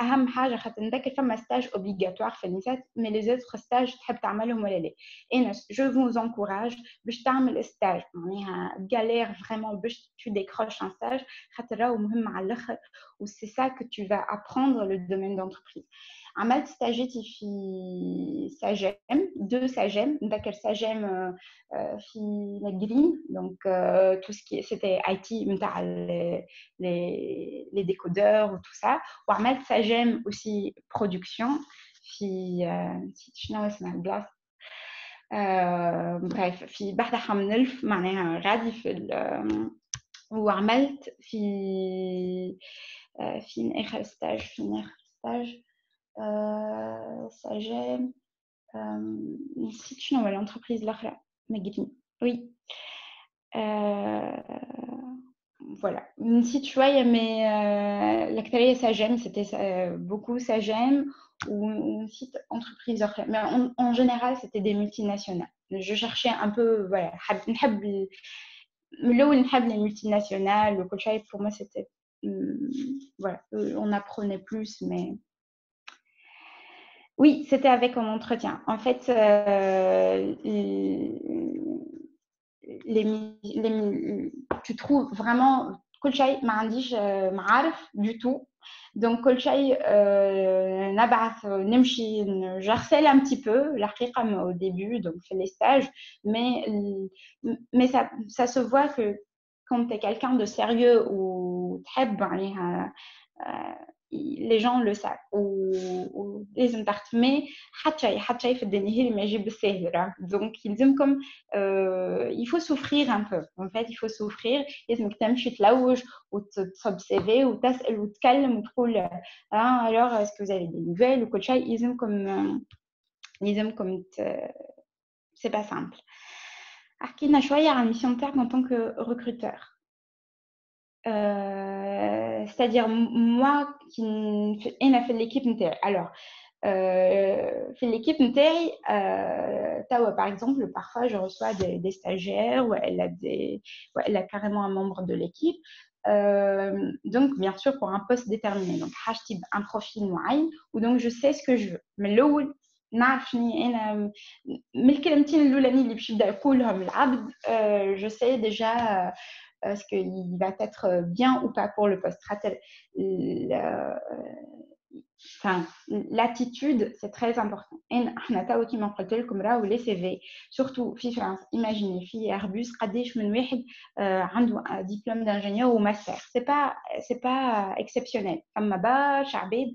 أهم حاجة خاطر نذكر فما stage obligatoire في الإنسات, mais les autres stages تحب تعملهم ولا لا. Et je vous encourage باش تعمل stage. معناها galère vraiment باش tu décroches un stage خاطر راهو مهم على الاخر و c'est ça que tu vas apprendre le domaine d'entreprise. عملت stagiaiti في SAGEM, 2 SAGEM, نذكر SAGEM في الجرين, donc tout ce qui c'était IT نتاع les décodeurs و tout ça, وعملت SAGEM aussi production في نسيت شنو اسمها البلاصه. bref, في بحث من الف معناها غادي في وعملت في آخر ستاج ساجام نسيت شنو هو الانتربريز الاخرى ما قلتني وي voilà نسيت شويه مي الاكثريه ساجام c'était beaucoup ساجام ou site entreprise اخرى, mais en général c'était des multinationales. Je cherchais un peu, voilà, نحب الاول نحب les multinationales وكل شيء. Pour moi c'était voilà, on apprenait plus, mais oui, c'était avec un entretien en fait. Tu trouves vraiment كل شيء ما عنديش معارف du tout. Donc كل شيء نبعث نمشي j'harcèle un petit peu الحقيقة au début, donc je fais les stages, mais ça se voit que quand tu es quelqu'un de sérieux ou تحب معناها les gens le savent ولازم تحتمي حتى شيء في الدنيا هي ما يجيب بالسهل. donc يلزمكم il faut souffrir un peu en fait, il faut souffrir. لازمك تمشي تلوج وتصب CV وتسأل وتتكلم وتقول alors est-ce que vous avez des nouvelles وكل شيء. يلزمكم c'est pas simple. حكينا شوية عن الميسيون نتاعك en tant que recruteur. C'est-à-dire moi qui fait l'équipe نتاعي. Alors في l'équipe نتاعي par exemple parfois je reçois des stagiaires ou elle a carrément un membre de l'équipe. Donc bien sûr pour un poste déterminé, donc حاجتي un profil معين donc je sais ce que je veux. mais الاول نعرفني انا من الكلمتين الاولانيين اللي باش يبدا يقولهم العبد je sais déjà est-ce qu'il va être bien ou pas pour le poste. enfin, l'attitude, c'est très important. Et احنا توا كيما قلت لكم راهو les CV surtout في France. Imaginez في Airbus قداش من واحد عنده diplôme d'ingénieur ou master. C'est pas exceptionnel. فما برشا عباد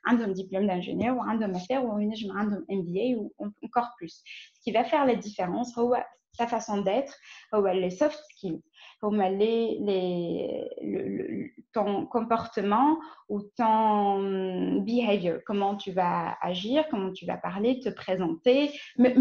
عندهم diplôme d'ingénieur وعندهم master وينجم عندهم MBA ou encore plus. Ce qui va faire la différence هو sa façon d'être, les soft skills, ton comportement ou ton behavior, comment tu vas agir, comment tu vas parler, te présenter. Mais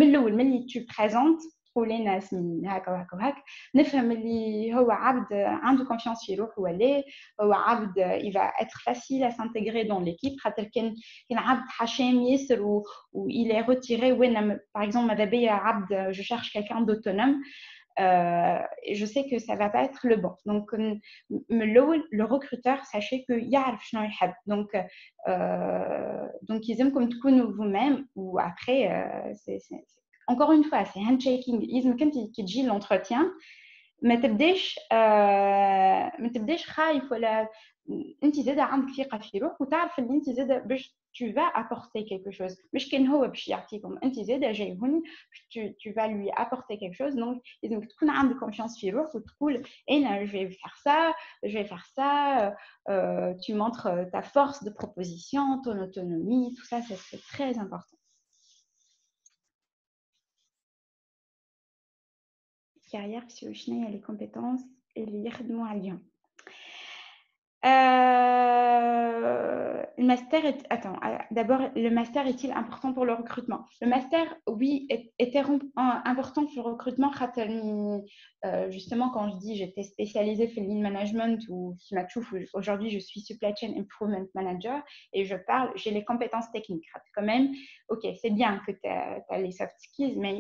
tu présentes تقول للناس من هكا وهكا وهكا نفهم اللي هو عبد عنده confiance في روحه وليه هو عبد il va être facile à s'intégrer dans l'équipe خاطر كان عبد حشام ياسر و il est retiré وين par exemple ماذا بيا عبد je cherche quelqu'un d'autonome et je sais que ça va pas être le bon. Donc, le recruteur, sachez que يعرف شنو يحب. Donc ils aiment comme تكونوا vous-même ou après, encore une fois, c'est handshaking. Ils كنت كي تجي l'entretien, ما تبداش خايف ولا انت زاده عندك ثقه في روحك وتعرف ان انت زاده باش tu vas apporter quelque chose مش كان هو باش يعطيكم انت زاده جاي هوني tu vas lui apporter quelque chose donc لازمك تكون عندك confiance في روحك وتقول انا je vais faire ça tu montres ta force de proposition ton autonomie tout ça c'est très important. Carrière psychologique et les compétences et les يخدموا عليهم. Le master attends, d'abord, le master est-il important pour le recrutement? Le master, oui, était important pour le recrutement. Justement, quand je dis j'étais spécialisée dans le lean management ou aujourd'hui je suis supply chain improvement manager et j'ai les compétences techniques. Quand même, ok, c'est bien que tu as les soft skills, mais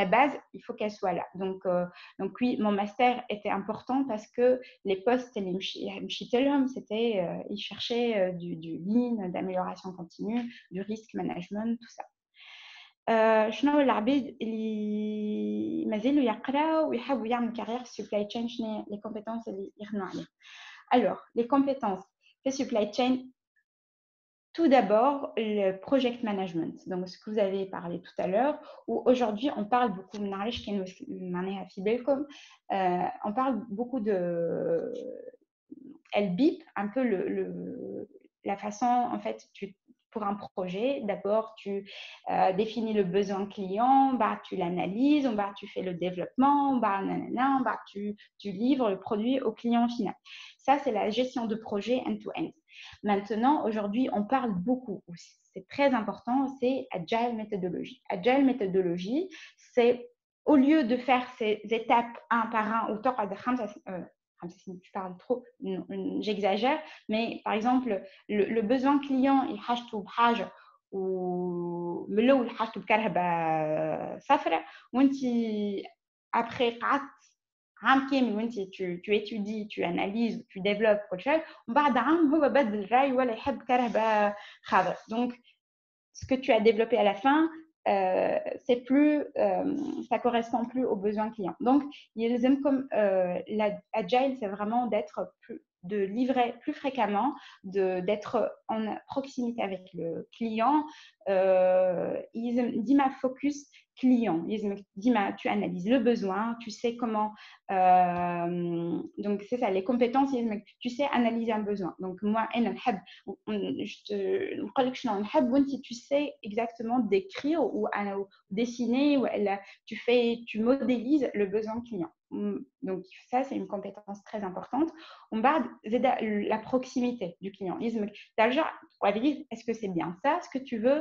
la base, il faut qu'elle soit là. Donc oui, mon master était important parce que les postes, c'était, ils cherchaient du lean, d'amélioration continue, du risk management, tout ça. شنو العباد اللي مازالوا يقراوا ويحبوا يعملوا carrière في supply chain شنو les compétences اللي يخدموا عليهم. Alors, les compétences في supply chain, tout d'abord, le project management, donc ce que vous avez parlé tout à l'heure, où aujourd'hui on parle beaucoup, on parle beaucoup de LBIP, un peu la façon, en fait, pour un projet, d'abord tu définis le besoin client, tu l'analyses, tu fais le développement, tu livres le produit au client final. Ça, c'est la gestion de projet end-to-end. Maintenant, aujourd'hui, on parle beaucoup, c'est très important, c'est Agile Methodology. Agile Methodology, c'est au lieu de faire ces étapes un par un, ou je parle trop, j'exagère, mais par exemple, le besoin client, il حاجته بحاجة ومن الأول حاجته بكرهبة صفراء وانت après قعدت عام كامل وانت tu étudies, tu analyses, tu développes كل شيء ومن بعد عام هو بدل الرأي ولا يحب كرهبة خضراء. Donc ce que tu as développé à la fin, c'est plus, ça correspond plus aux besoins clients. Donc, ils aiment comme l'agile, c'est vraiment de livrer plus fréquemment, d'être en proximité avec le client. Ils aiment Dima focus client. Dima, tu analyses le besoin, tu sais comment. Donc, c'est ça, les compétences, tu sais analyser un besoin. Donc, moi, tu sais exactement décrire ou dessiner, ou tu modélises le besoin client. Donc, ça, c'est une compétence très importante. On va la proximité du client. Est-ce que c'est bien ça, ce que tu veux?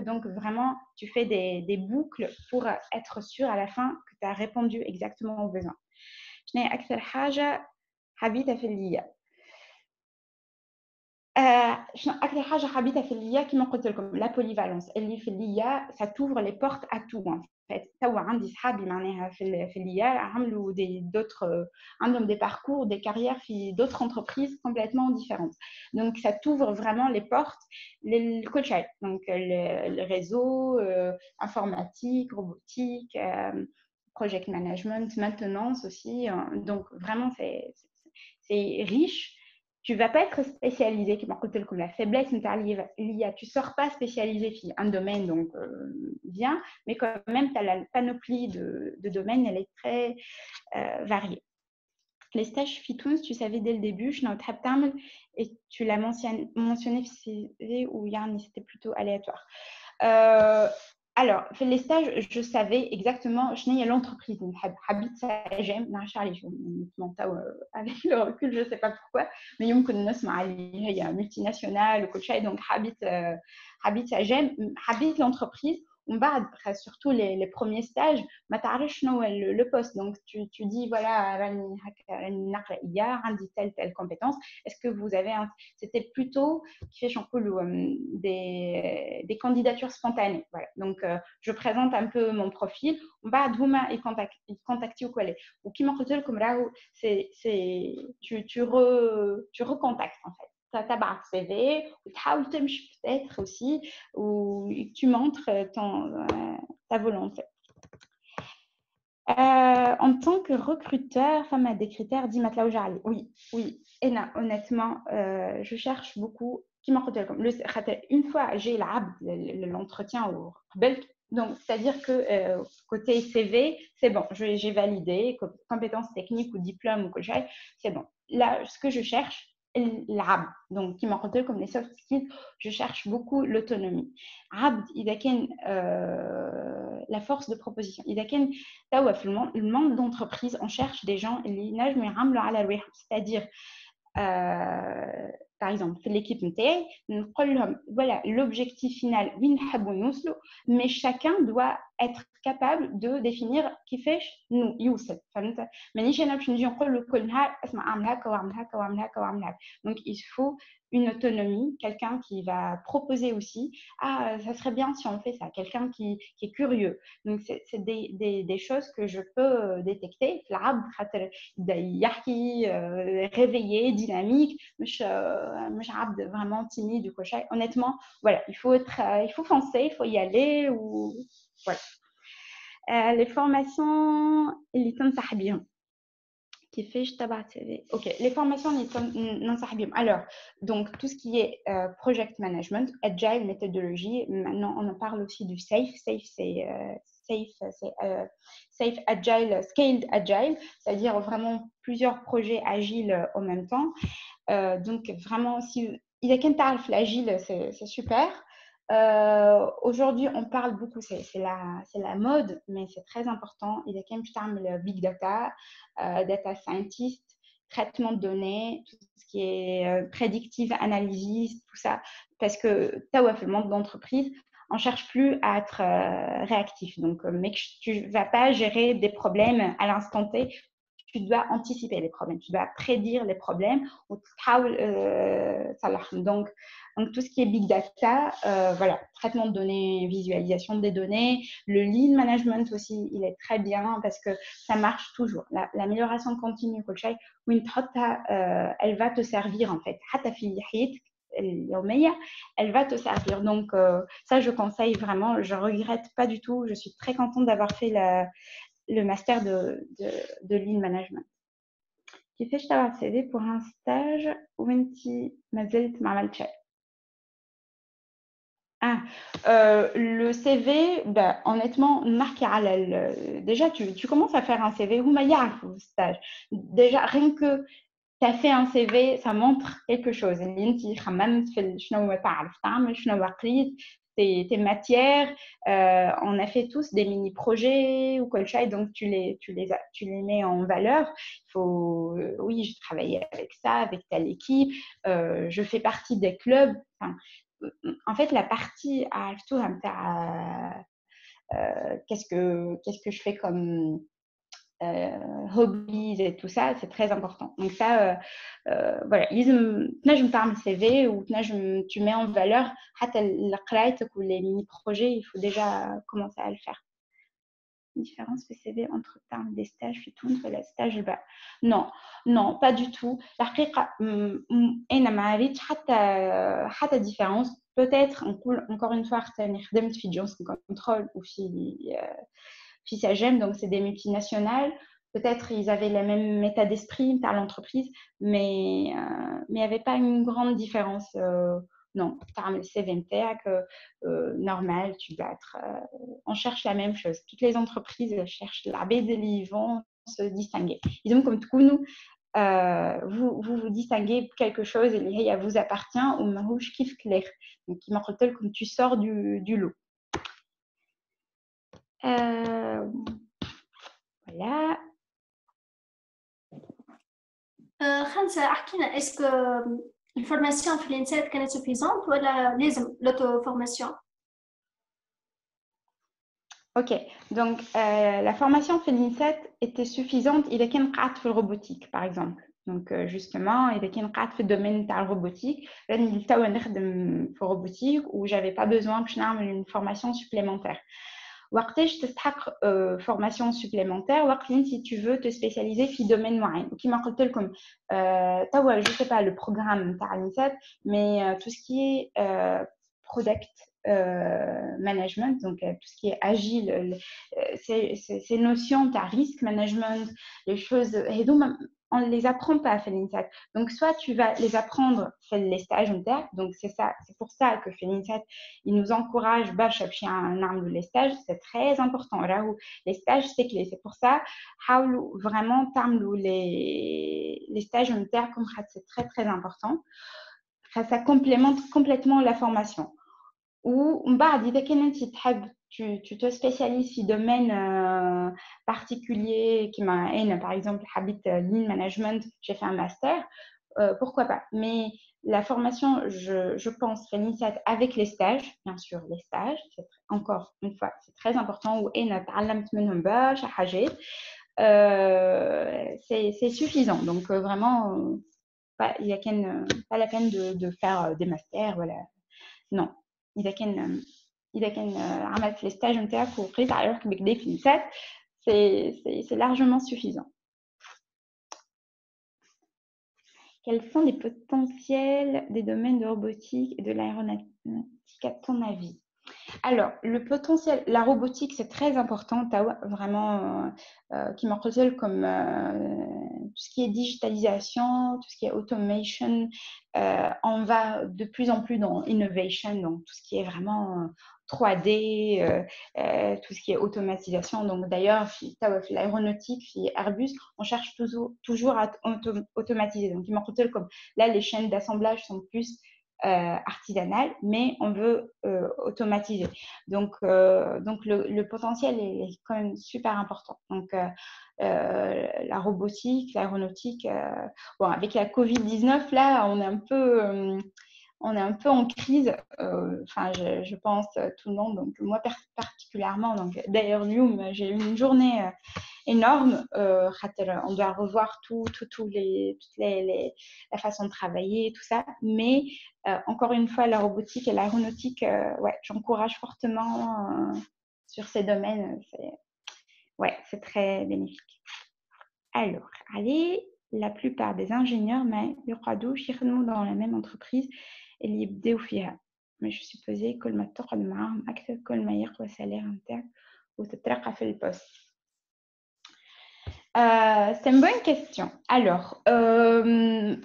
Donc, vraiment, tu fais des boucles pour être sûr à la fin que tu as répondu exactement aux besoins. شنو هي أكثر حاجة حبيتها في الليا؟ شنو أكثر حاجة حبيتها في الليا كما قلت لكم لا بوليفالونس اللي في الليا ça t'ouvre les portes à tout en fait. توا عندي صحابي معناها في الليا عملوا عندهم des parcours des carrières في d'autres entreprises complètement différentes. Donc ça t'ouvre vraiment les portes لكل شيء. Donc le réseau informatique, robotique, project management, maintenance aussi. Donc vraiment c'est riche. Tu ne vas pas être spécialisé, comme la faiblesse, tu ne sors pas spécialisé dans un domaine, donc bien, mais quand même, tu as la panoplie de domaines, elle est très variée. Les stages Fitouns, tu savais dès le début, je n'ai pas et tu l'as mentionné ou c'était plutôt aléatoire. Alors, les stages, je savais exactement, je n'ai l'entreprise, Habit Sajem, avec le recul, je ne sais pas pourquoi, mais il y a multinationale, donc Habit Sajem, Habit l'entreprise. On va surtout les premiers stages, le poste. Donc, tu dis, voilà, il y a telle compétence. Est-ce que vous avez C'était plutôt qui fait des candidatures spontanées. Voilà. Donc, je présente un peu mon profil. On va contacter ou quoi. Ou qui m'a dit comme là, tu recontactes en fait. Tu as un CV, ou peut-être aussi, où tu montres ta volonté. En tant que recruteur, femme à des critères, dis Matla Ojali. Oui. Et là, honnêtement, je cherche beaucoup. Une fois j'ai l'entretien au rebelle, donc c'est-à-dire que côté CV, c'est bon, j'ai validé, compétences techniques ou diplôme ou quoi, c'est bon. Là, ce que je cherche, donc qui m'a rappelé comme les soft skills, je cherche beaucoup l'autonomie. Il a la force de proposition. Il a le monde d'entreprise, on cherche des gens, c'est-à-dire par exemple, l'équipe NTI, voilà l'objectif final, mais chacun doit être capable de définir qui fait nous, Youssef. Donc, il faut une autonomie, quelqu'un qui va proposer aussi, ça serait bien si on fait ça, quelqu'un qui est curieux. Donc, c'est des choses que je peux détecter. Réveillé, dynamique, vraiment timide. Honnêtement, voilà, il faut foncer, il faut y aller. Voilà. Les formations, les Ok, les formations, alors, donc tout ce qui est project management, agile, méthodologie, maintenant on en parle aussi du safe. Safe, c'est safe agile, scaled agile, c'est-à-dire vraiment plusieurs projets agiles en même temps. Donc vraiment, si il y a qu'un tarif, l'agile, c'est super. Aujourd'hui, on parle beaucoup, c'est la mode, mais c'est très important. Il y a quand même le big data, data scientist, traitement de données, tout ce qui est predictive analysis, tout ça, parce que tu as le monde d'entreprise, on ne cherche plus à être réactif. Donc, mec, tu ne vas pas gérer des problèmes à l'instant T. Tu dois anticiper les problèmes, tu dois prédire les problèmes. Donc, tout ce qui est big data, voilà, traitement de données, visualisation des données, le lean management aussi, il est très bien parce que ça marche toujours. L'amélioration continue, elle va te servir en fait. Elle va te servir. Donc, ça, je conseille vraiment. Je ne regrette pas du tout. Je suis très contente d'avoir fait le master de lean management. Qui fait un CV pour un stage où tu le CV, honnêtement, marqué à déjà, tu commences à faire un CV où il y a un stage. Déjà, rien que tu as fait un CV, ça montre quelque chose. Tes matières, on a fait tous des mini-projets ou quoi, donc tu les mets en valeur. Oui, je travaillais avec ça, avec telle équipe, je fais partie des clubs. En fait, la partie qu'est-ce que je fais comme hobbies et tout ça, c'est très important. Donc ça, voilà, je me parle CV ou tu mets en valeur les mini-projets, il faut déjà commencer à le faire. Différence de CV entre des stages et tout entre les stages non pas du tout الحقيقة أنا ما عرفتش حتى différence peut-être encore une fois خدمت في Johnson Control ou في Sagem, donc c'est des multinationales. peut-être ils avaient le même état d'esprit dans l'entreprise, mais il n'y avait pas une grande différence. Non, tu as le CV normal, tu dois être. On cherche la même chose. Toutes les entreprises cherchent la baie ils vont se distinguer. Ils ont comme tout nous. Vous distinguez quelque chose et vous appartient ou mahouch kif clair. Donc, il m'appelle tel comme tu sors du lot. Voilà. خمسة أحكينا est-ce que الفورماسيون في الإنسات كانت suffisante ولا لازم l'auto formation? Ok, donc la formation في الإنسات était suffisante إذا كان قعدت في الروبوتيك par exemple. Donc justement إذا كان قعدت في الدومين تاع الروبوتيك راني توا نخدم في الروبوتيك و j'avais pas besoin باش نعمل une formation supplémentaire. وقتاش تستحق formation supplémentaire وقت انت tu veux te spécialiser في domaine معين وكما قلت لكم توا je sais pas le programme تاع الإنسات mais tout ce qui est product management, donc tout ce qui est agile, ces notions de risque management, les choses, on ne les apprend pas à Félinsat. Donc, soit tu vas les apprendre faire les stages internes, donc c'est pour ça que Félinsat, il nous encourage, un arme de les stages, c'est très important. Là où les stages, c'est clé. C'est pour ça, vraiment, les stages internes, comme c'est très, très important. Ça complémente complètement la formation. Ou tu te spécialises dans un domaine particulier qui m'a par exemple habite lean management, j'ai fait un master, pourquoi pas, mais la formation je pense l'initiative avec les stages, bien sûr les stages, c'est encore une fois c'est très important ou c'est suffisant, donc vraiment il n'y a pas la peine de faire des masters, voilà, non. إذا كان عملت لي ستاج نتاعك وقريت على روحك بكدا في الإنسات c'est largement suffisant. Quels sont les potentiels des domaines de robotique et de l'aéronautique à ton avis? Alors, le potentiel, la robotique, c'est très important, vraiment, qui me retient comme tout ce qui est digitalisation, tout ce qui est automation. On va de plus en plus dans innovation, donc tout ce qui est vraiment 3D, tout ce qui est automatisation. Donc, d'ailleurs, l'aéronautique, Airbus, on cherche toujours à automatiser. Donc, il me retient comme là, les chaînes d'assemblage sont plus artisanale, mais on veut automatiser. Donc le potentiel est quand même super important. Donc, la robotique, l'aéronautique, bon, avec la Covid-19, là, on est un peu en crise, enfin, je pense tout le monde, donc moi particulièrement. Donc, d'ailleurs, j'ai eu une journée énorme. On doit revoir toute la façon de travailler, tout ça. Mais encore une fois, la robotique et l'aéronautique, ouais, j'encourage fortement sur ces domaines. C'est très bénéfique. Alors, allez, la plupart des ingénieurs, mais dans la même entreprise, اللي يبداو فيها مش supposé كل ما تقعد معاهم أكثر كل ما يقوى salaire نتاعك وتترقى في البوست. C'est une bonne question. Alors,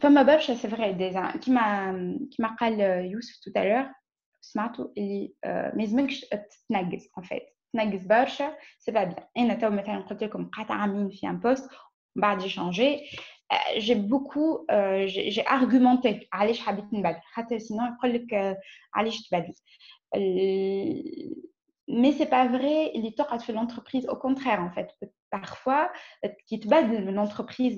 فما برشا c'est vrai كيما قال يوسف tout à l'heure سمعتوا اللي ما يلزمكش تتنقص en fait. تنقص برشا c'est pas bien. أنا تو مثلا قلت لكم قعدت عامين في un poste بعد j'ai changé. J'ai argumenté علاش حبيت نبدل خاطر sinon يقول لك علاش تبدل. Mais c'est pas vrai اللي تقعد في l'entreprise, au contraire en fait. Parfois, qui te bat d'une entreprise,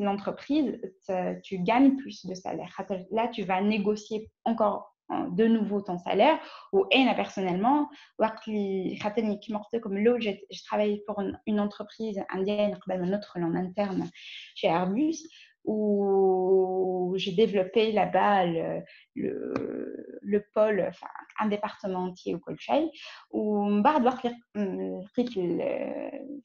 tu gagnes plus de salaire. Là, tu vas négocier encore de nouveau ton salaire. Ou personnellement, comme l'autre, je travaille pour une entreprise indienne, une autre en interne chez Airbus, où j'ai développé là-bas le pôle, enfin un département entier ou كل شيء ومن بعد وقت لقيت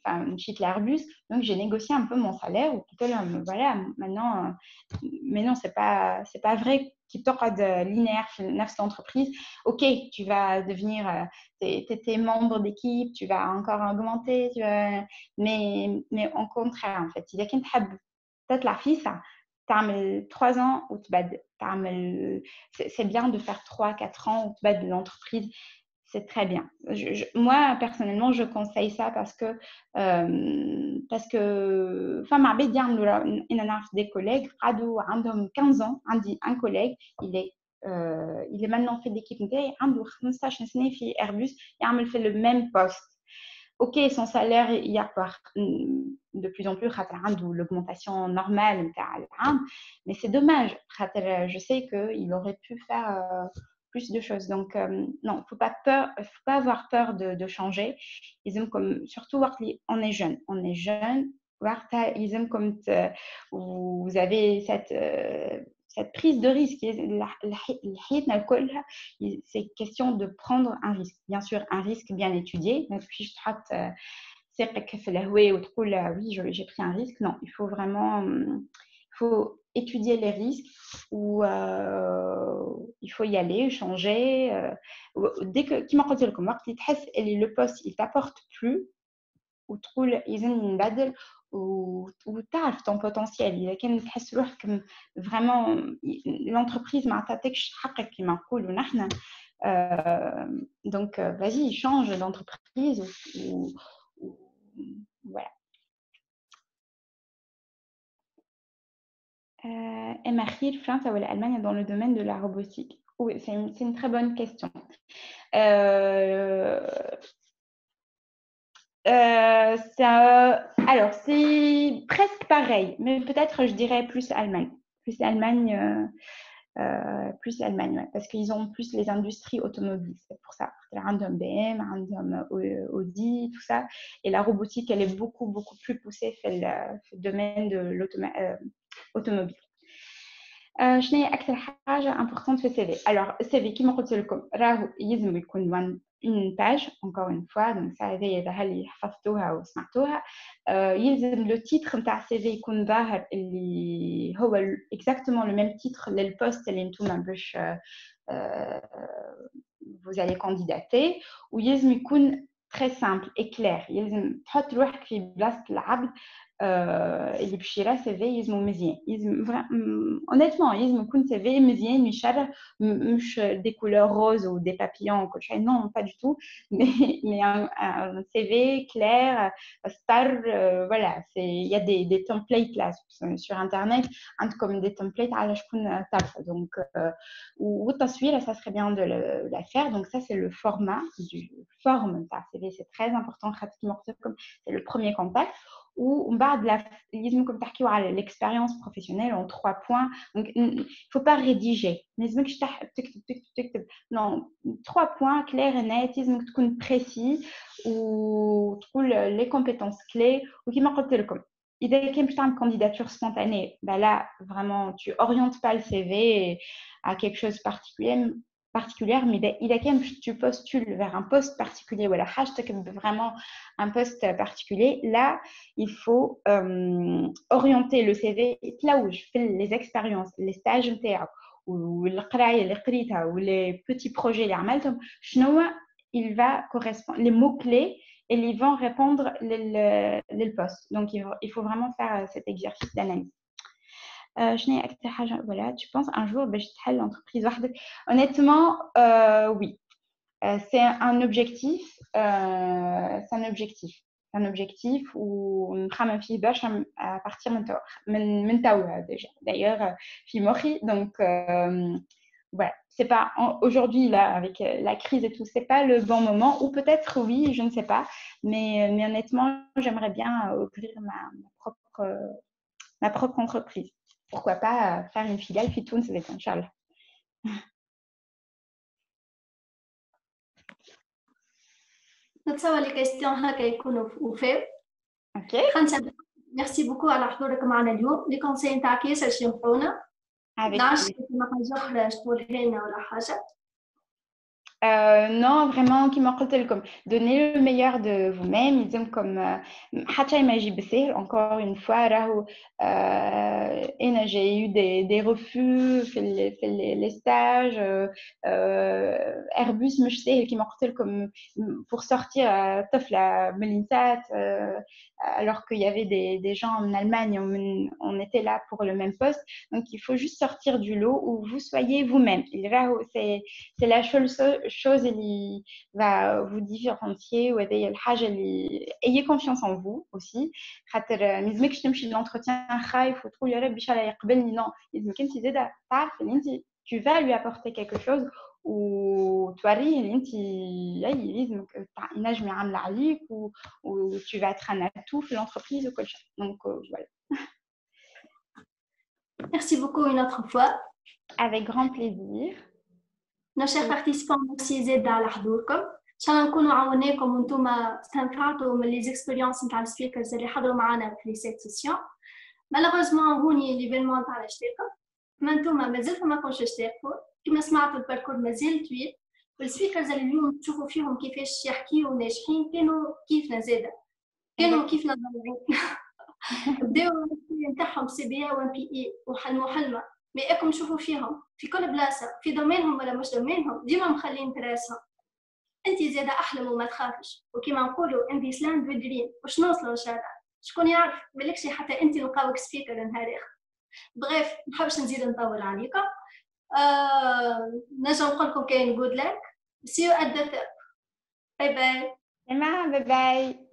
enfin مشيت l'Airbus donc j'ai négocié un peu mon salaire وقلت لهم voilà maintenant mais non c'est pas vrai qui تقعد linéaire في نفس l'entreprise. Ok, tu vas devenir t'es membre d'équipe, tu vas encore augmenter, mais au contraire en fait إذا كنت حاب تطلع فيها تعمل 3 ans ou c'est bien de faire 3-4 ans ou de l'entreprise, c'est très bien. Moi, personnellement, je conseille ça parce que enfin, ma bête des collègues, عندهم 15 ans, un collègue, il est maintenant fait d'équipe, il a 15 سنة في Airbus, il fait le même poste. Ok, son salaire il y a de plus en plus l'augmentation normale, mais c'est dommage. Je sais qu'il aurait pu faire plus de choses. Donc, non, faut pas avoir peur de changer. Ils aiment comme, surtout, on est jeune. Ils aiment comme vous avez cette prise de risque. C'est question de prendre un risque. Bien sûr, un risque bien étudié. Puis je traite oui, j'ai pris un risque. Non, il faut vraiment étudier les risques ou il faut y aller, changer. Dès que le poste il t'apporte plus ou تعرف ton potentiel. إذا كان تحس روحك vraiment l'entreprise ما عطاتكش حقك كما نقولوا نحن donc vas-y change d'entreprise ou voilà. Emma Khir, France ou l'Allemagne dans le domaine de la robotique? Oui, c'est une très bonne question. Alors, c'est presque pareil, mais peut-être je dirais plus Allemagne. Plus Allemagne, ouais, parce qu'ils ont plus les industries automobiles, c'est pour ça. Random BM, Random Audi, tout ça. Et la robotique, elle est beaucoup plus poussée dans le domaine de l'automobile. شنو هي أكثر حاجة importante في السي في؟ Alors السي في كيما قلت لكم راهو يلزم يكون une page encore une fois donc ça هذه اللي حفظتوها وسمعتوها يلزم لو تيتر نتاع السي في يكون ظاهر اللي هو exactement le même titre للبوست اللي نتوما باش vous allez candidater ويلزم يكون très simple et clair. يلزم تحط روحك في بلاصة العبد اللي باش يرى سي في يلزمو مزيان. honnêtement يلزم يكون سي في مزيان يشرح مش des couleurs roses ou des papillons كل شيء non pas du tout mais un CV clair star voilà c'est il y a des templates là sur internet comme des templates على شكون تعرف donc والتصوير ça serait bien de la faire donc ça c'est le format du forme تاع CV c'est très important c'est le premier contact ou comme تحكيو على l'expérience professionnelle en 3 points donc il faut pas rédiger لازمكش تكتب non 3 points clairs et nets لازمك تكون précis وتقول les compétences clés وكما قلت لكم إذا كان باش تعمل candidature spontanée bah là vraiment tu orientes pas le CV à quelque chose particulière mais إذا كان tu postules vers un poste particulier ou vraiment un poste particulier là il faut orienter le CV تلوج في les expériences les stages نتاعك والقرايه اللي قريتها ou les petits projets اللي عملتهم شنو il va correspondre les mots clés et ils vont répondre le poste donc il faut vraiment faire cet exercice d'analyse. شنو هي أكثر حاجة voilà tu penses un jour باش تحل l'entreprise وحدك honnêtement oui c'est un un objectif ونخمم فيه برشا à partir من توا déjà d'ailleurs في مخي donc voilà c'est pas aujourd'hui là avec la crise et tout c'est pas le bon moment ou peut-être oui je ne sais pas mais honnêtement j'aimerais bien ouvrir ma propre entreprise. Pourquoi pas faire une filiale في تونس إن شاء الله. نتصور لي كيستيون هكا يكونوا وفاو. اوكي ميرسي بوكو على حضورك معنا اليوم. لي كونساي نتاعك ياسر ينفعونا. Avec نعرفش plaisir. كيما حاجة أخرى تقولها لنا ولا حاجة. Non, vraiment, qui m'a comme donner le meilleur de vous-même. Ils ont comme encore une fois, j'ai eu des refus, les stages, Airbus, je sais, qui m'a comme pour sortir la Melinsat, alors qu'il y avait des gens en Allemagne, on était là pour le même poste. Donc, il faut juste sortir du lot où vous soyez vous-même. C'est la chose qui va vous différencier. Ayez confiance en vous aussi. L'entretien, il faut trouver non, tu vas lui apporter quelque chose ou tu tu vas être un atout pour l'entreprise ou quoi. Donc voilà. Merci beaucoup une autre fois. Avec grand plaisir. Nos chers participants, merci زيادة على حضوركم. إن شاء الله نكونوا عاوناكم وأنتم استنفعتوا من les expériences نتاع السبيكرز اللي حضروا معنا في cette session. Malheureusement هوني ليفينمون تاع الاشتراك. ما أنتم مازلتوا ما كنتوش تشتركوا. كما سمعتوا الباركور مازال طويل. والسبيكرز اللي اليوم تشوفوا فيهم كيفاش يحكيوا ناجحين كانوا كيفنا زادة. كانوا كيفنا ضايعين. بداوا نتاعهم سي بي اي وان بي اي وحلمة ما اكم تشوفوا فيهم في كل بلاصه في دومينهم ولا مش دومينهم ديما مخلين تراسهم. انت زاده احلم وما تخافش وكما نقولوا ان ذيس لاند دريم واش نوصلوا ان شاء الله. شكون يعرف مالكش حتى انت نلقاوك سبيكر نهار اخر. بغيف ما نحبش نزيد نطول عليكم. نجم نقول لكم كاين جود لاك. سي يو ات ذا باي باي. باي باي.